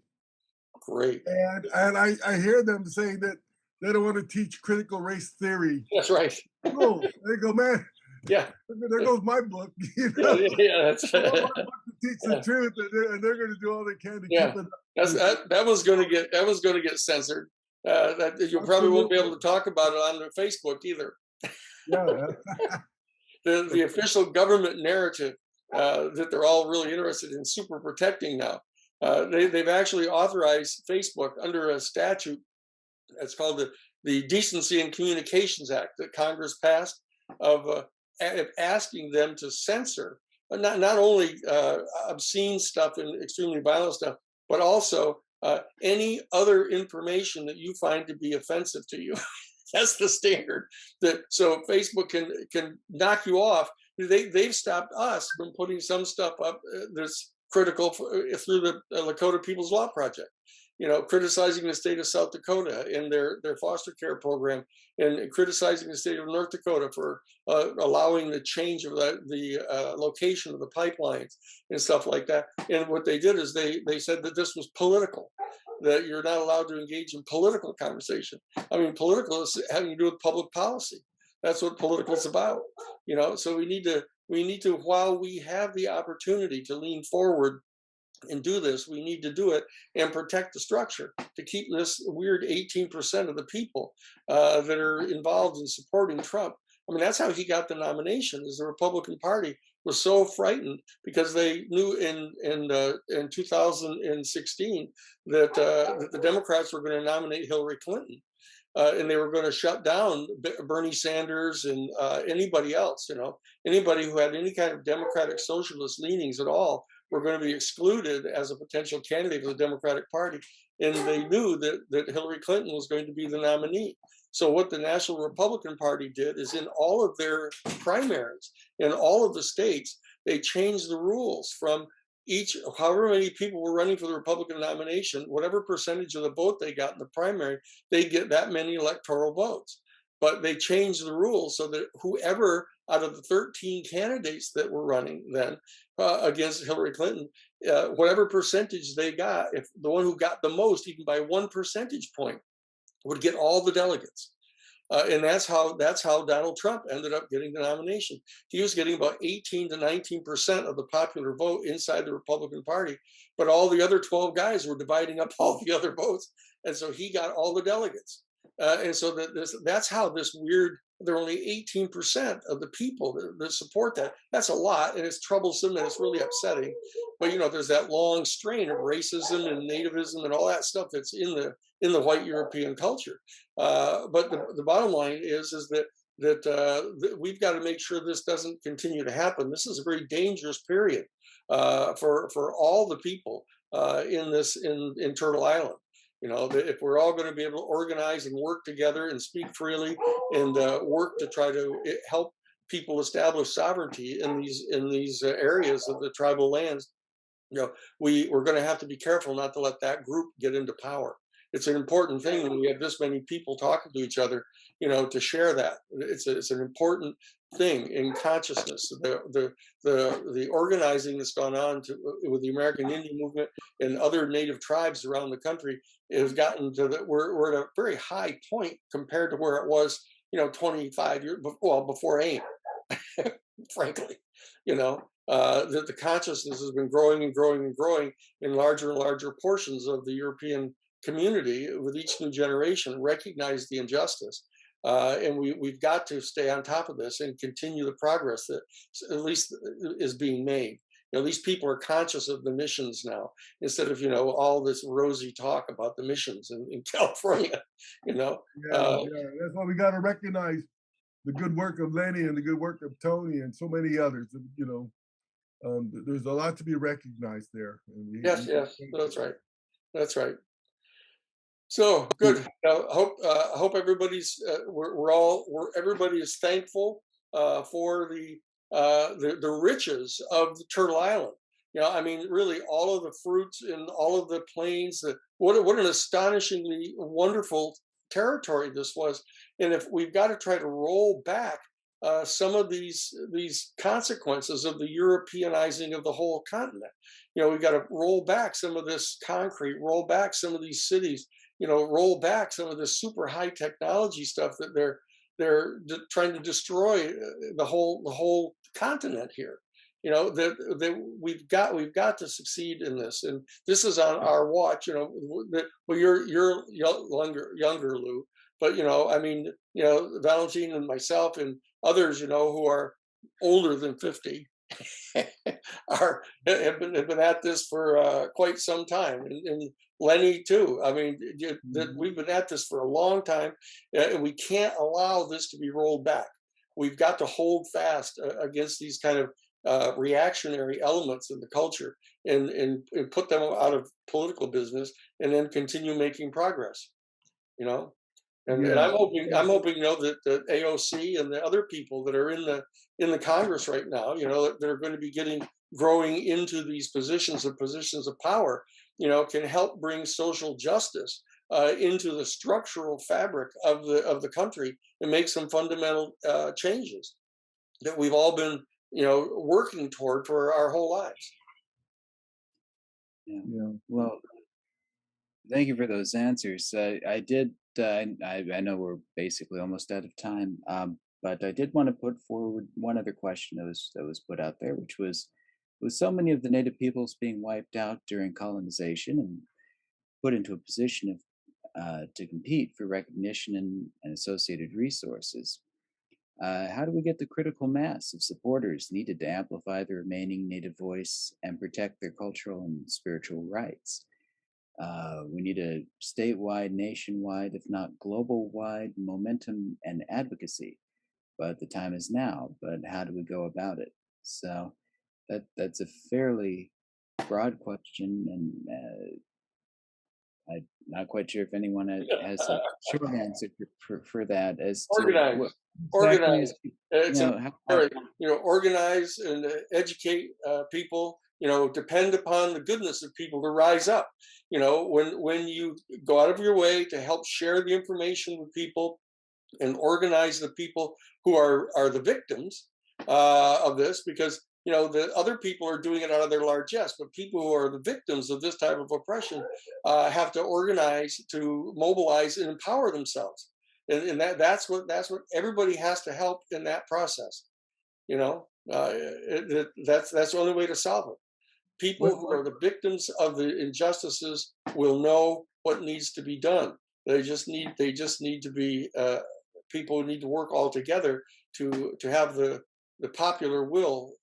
Great. And I hear them saying that they don't want to teach critical race theory. That's right. Oh, they go, man. Yeah. There goes my book. Yeah, that's I want my book to teach the truth, and they're going to do all they can to keep it. That was going to get censored. That you probably won't be able to talk about it on Facebook either. Yeah. The official government narrative that they're all really interested in super protecting now. They've actually authorized Facebook under a statute that's called the Decency and Communications Act that Congress passed, of asking them to censor not only obscene stuff and extremely violent stuff, but also any other information that you find to be offensive to you. That's the standard. So Facebook can knock you off. They've stopped us from putting some stuff up that's critical through the Dakota Peoples Law Project. Criticizing the state of South Dakota and their foster care program, and criticizing the state of North Dakota for allowing the change of the location of the pipelines and stuff like that. And what they did is they said that this was political, that you're not allowed to engage in political conversation. I mean, political is having to do with public policy. That's what political is about. So we need to, while we have the opportunity to lean forward and do this, we need to do it and protect the structure to keep this weird 18% of the people that are involved in supporting Trump. I mean, that's how he got the nomination, is the Republican Party was so frightened because they knew in 2016 that the Democrats were going to nominate Hillary Clinton. And they were going to shut down Bernie Sanders and anybody else, anybody who had any kind of democratic socialist leanings at all were going to be excluded as a potential candidate for the Democratic Party. And they knew that Hillary Clinton was going to be the nominee. So what the National Republican Party did is, in all of their primaries, in all of the states, they changed the rules from however many people were running for the Republican nomination, whatever percentage of the vote they got in the primary, they get that many electoral votes. but they changed the rules so that whoever out of the 13 candidates that were running then against Hillary Clinton, whatever percentage they got, if the one who got the most, even by 1 percentage point, would get all the delegates. And that's how Donald Trump ended up getting the nomination. He was getting about 18 to 19% of the popular vote inside the Republican Party, but all the other 12 guys were dividing up all the other votes, and so he got all the delegates. And so that's how this weird. There are only 18% of the people that support that. That's a lot, and it's troublesome and it's really upsetting. But there's that long strain of racism and nativism and all that stuff that's in the white European culture. But the bottom line is that we've got to make sure this doesn't continue to happen. This is a very dangerous period for all the people in Turtle Island. If we're all going to be able to organize and work together and speak freely and work to try to help people establish sovereignty in these areas of the tribal lands, we're going to have to be careful not to let that group get into power. It's an important thing when we have this many people talking to each other, to share that. It's an important thing in consciousness. The organizing that's gone on with the American Indian movement and other native tribes around the country has gotten to that we're at a very high point compared to where it was, 25 years before AIM, frankly. That the consciousness has been growing and growing and growing in larger and larger portions of the European community with each new generation recognize the injustice. And we've got to stay on top of this and continue the progress that at least is being made. These people are conscious of the missions now instead of, all this rosy talk about the missions in California, Yeah, that's why we got to recognize the good work of Lenny and the good work of Tony and so many others. There's a lot to be recognized there. Yes, that's right. So good. Hope everybody's everybody is thankful for the riches of the Turtle Island. Really, all of the fruits and all of the plains. What an astonishingly wonderful territory this was. And if we've got to try to roll back some of these consequences of the Europeanizing of the whole continent, we've got to roll back some of this concrete, roll back some of these cities. Roll back some of this super high technology stuff that they're trying to destroy the whole continent here. That we've got to succeed in this, and this is on our watch. You're younger, Lou, but Valentine and myself and others, who are older than 50. have been at this for quite some time, and Lenny too. We've been at this for a long time, and we can't allow this to be rolled back. We've got to hold fast against these kind of reactionary elements in the culture, and put them out of political business, and then continue making progress. And I'm hoping that the AOC and the other people that are in the Congress right now, that they're going to be growing into these positions of power, can help bring social justice into the structural fabric of the country and make some fundamental changes that we've all been working toward for our whole lives. Yeah. Well, thank you for those answers. I did. I know we're basically almost out of time, but I did want to put forward one other question that was put out there, which was, with so many of the native peoples being wiped out during colonization and put into a position of to compete for recognition and associated resources, how do we get the critical mass of supporters needed to amplify the remaining native voice and protect their cultural and spiritual rights? We need a statewide, nationwide, if not global-wide momentum and advocacy. But the time is now. But how do we go about it? So that's a fairly broad question, and I'm not quite sure if anyone has a short answer for that. As to Organize. It's organize and educate people. Depend upon the goodness of people to rise up. When you go out of your way to help share the information with people, and organize the people who are the victims of this, because the other people are doing it out of their largesse, but people who are the victims of this type of oppression have to organize, to mobilize and empower themselves, and that's what everybody has to help in that process. That's the only way to solve it. People who are the victims of the injustices will know what needs to be done. They just need to be people need to work all together to have the popular will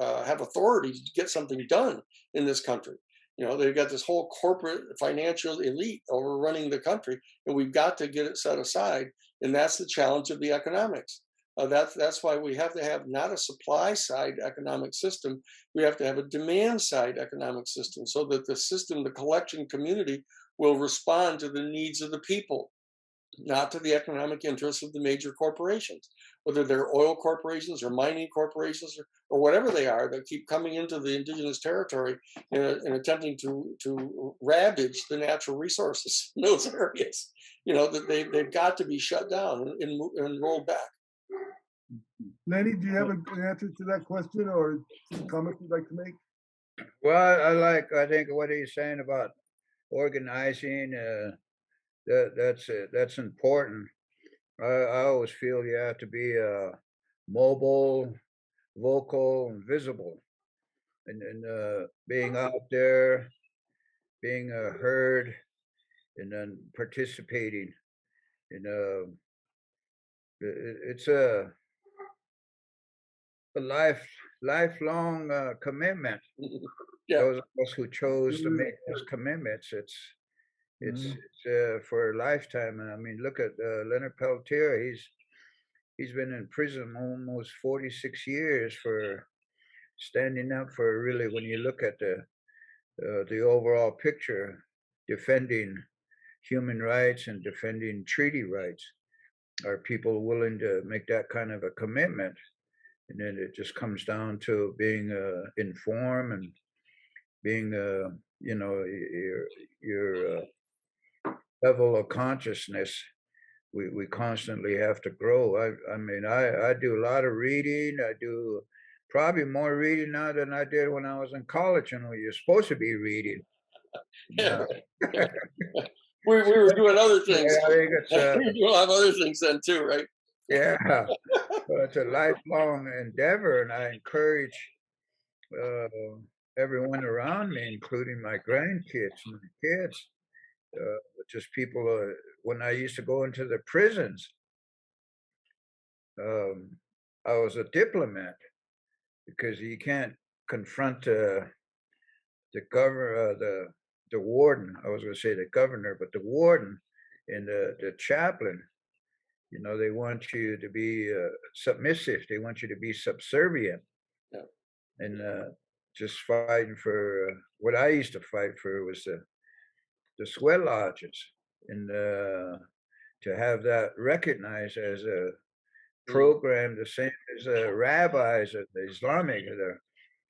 have authority to get something done in this country. They've got this whole corporate financial elite overrunning the country, and we've got to get it set aside. And that's the challenge of the economics. That's why we have to have not a supply side economic system. We have to have a demand side economic system, so that the system, the collection community, will respond to the needs of the people, not to the economic interests of the major corporations, whether they're oil corporations or mining corporations or whatever they are that keep coming into the indigenous territory and attempting to ravage the natural resources in those areas. That they've got to be shut down and rolled back. Lenny, do you have an answer to that question or some comment you'd like to make? Well, I think what he's saying about organizing, that's important. I always feel you have to be mobile, vocal, and visible, and being out there, being heard, and then participating. It's a lifelong commitment. Yeah. Those of us who chose to make those commitments, it's for a lifetime. And I mean, look at Leonard Peltier. He's been in prison almost 46 years for standing up for, really, when you look at the overall picture, defending human rights and defending treaty rights. Are people willing to make that kind of a commitment? And then it just comes down to being informed and being, your level of consciousness. We constantly have to grow. I mean, I do a lot of reading. I do probably more reading now than I did when I was in college, and you're supposed to be reading. Yeah. We were doing other things. Yeah, I think it's, we'll have other things then too, right? Yeah, but it's a lifelong endeavor, and I encourage everyone around me, including my grandkids, my kids, just people. When I used to go into the prisons, I was a diplomat, because you can't confront the governor, the warden. I was going to say the governor, but the warden and the chaplain. They want you to be submissive. They want you to be subservient. Yeah. And just fighting for what I used to fight for was the sweat lodges, and to have that recognized as a program, the same as rabbis or the Islamic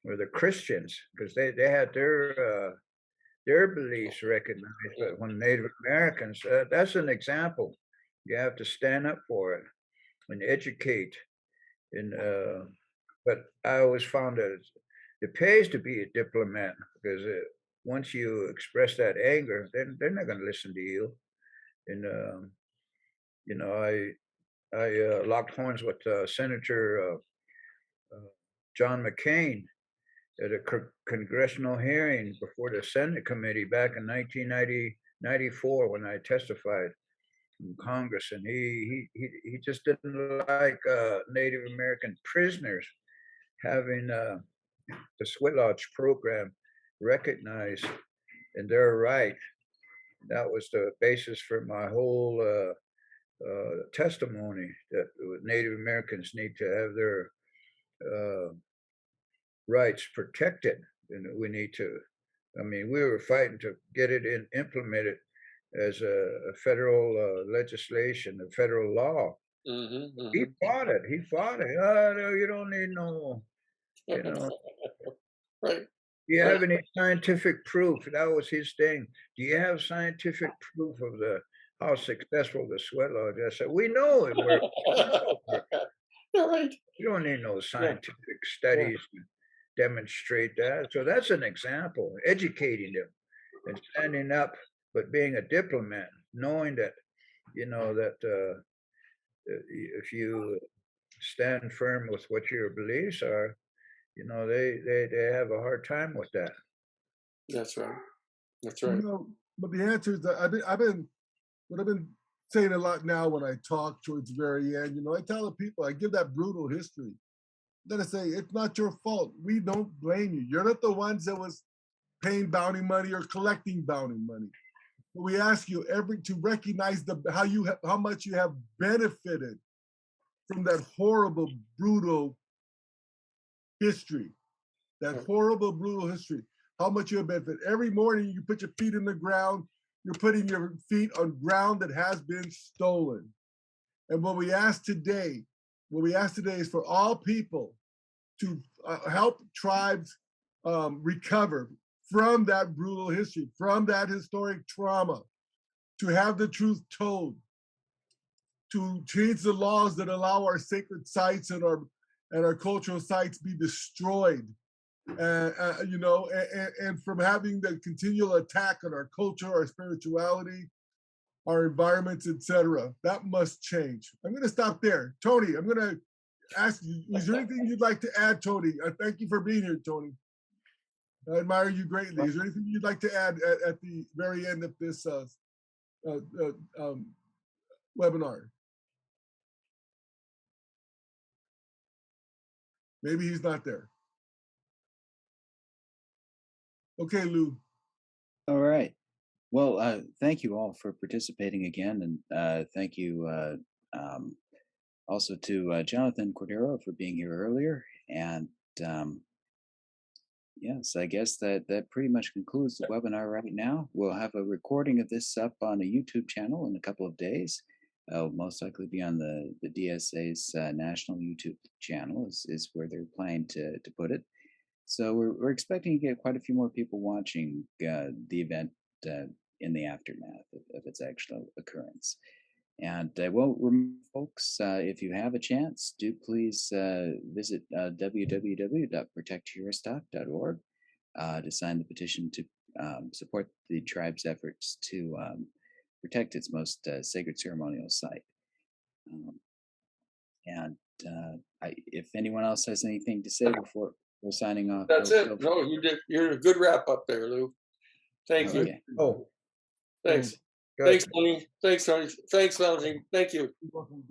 or the Christians, because they had their beliefs recognized. But when Native Americans, that's an example. You have to stand up for it and educate. And but I always found that it pays to be a diplomat, because once you express that anger, then they're not going to listen to you. And I locked horns with Senator John McCain at a congressional hearing before the Senate committee back in 1994 when I testified in Congress, and he just didn't like Native American prisoners having the sweat lodge program recognized in their right. That was the basis for my whole testimony, that Native Americans need to have their rights protected, and we need to. I mean, we were fighting to get it implemented as a federal legislation, a federal law. He fought it. Oh, no, you don't need no, Right. Do you have any scientific proof? That was his thing. Do you have scientific proof of how successful the sweat lodge is. So we know it works. All right. You don't need no Yeah. scientific studies to demonstrate that. So that's an example, educating them and standing up, but being a diplomat, knowing that, that if you stand firm with what your beliefs are, they have a hard time with that. That's right. That's You right. know, but the answer is that I've been saying a lot now when I talk towards the very end. I tell the people, I give that brutal history. Then I say, it's not your fault. We don't blame you. You're not the ones that was paying bounty money or collecting bounty money. But we ask you to recognize how much you have benefited from that horrible, brutal history. That horrible, brutal history. How much you have benefited. Every morning you put your feet in the ground, you're putting your feet on ground that has been stolen. And what we ask today is for all people to help tribes recover from that brutal history, from that historic trauma, to have the truth told, to change the laws that allow our sacred sites and our cultural sites be destroyed, and from having the continual attack on our culture, our spirituality, our environments, etc. That must change. I'm going to stop there. Tony, I'm going to ask you, is there anything you'd like to add, Tony? Thank you for being here, Tony. I admire you greatly. Is there anything you'd like to add at the very end of this webinar? Maybe he's not there. Okay, Lou. All right. Well, thank you all for participating again, and thank you also to Jonathan Cordero for being here earlier. And yes, I guess that pretty much concludes the webinar right now. We'll have a recording of this up on a YouTube channel in a couple of days. It'll most likely be on the DSA's national YouTube channel is where they're planning to put it. So we're expecting to get quite a few more people watching the event in the aftermath of its actual occurrence. And well, folks, if you have a chance, do please visit www.protectyourstock.org to sign the petition to support the tribe's efforts to protect its most sacred ceremonial site. If anyone else has anything to say before we're signing off, That's it. No, you did. You're a good wrap up there, Lou. Thank you. Oh, Thanks. good. Thanks, Tony. Thanks, Tony. Thanks, Valentin. Thank you. You're welcome.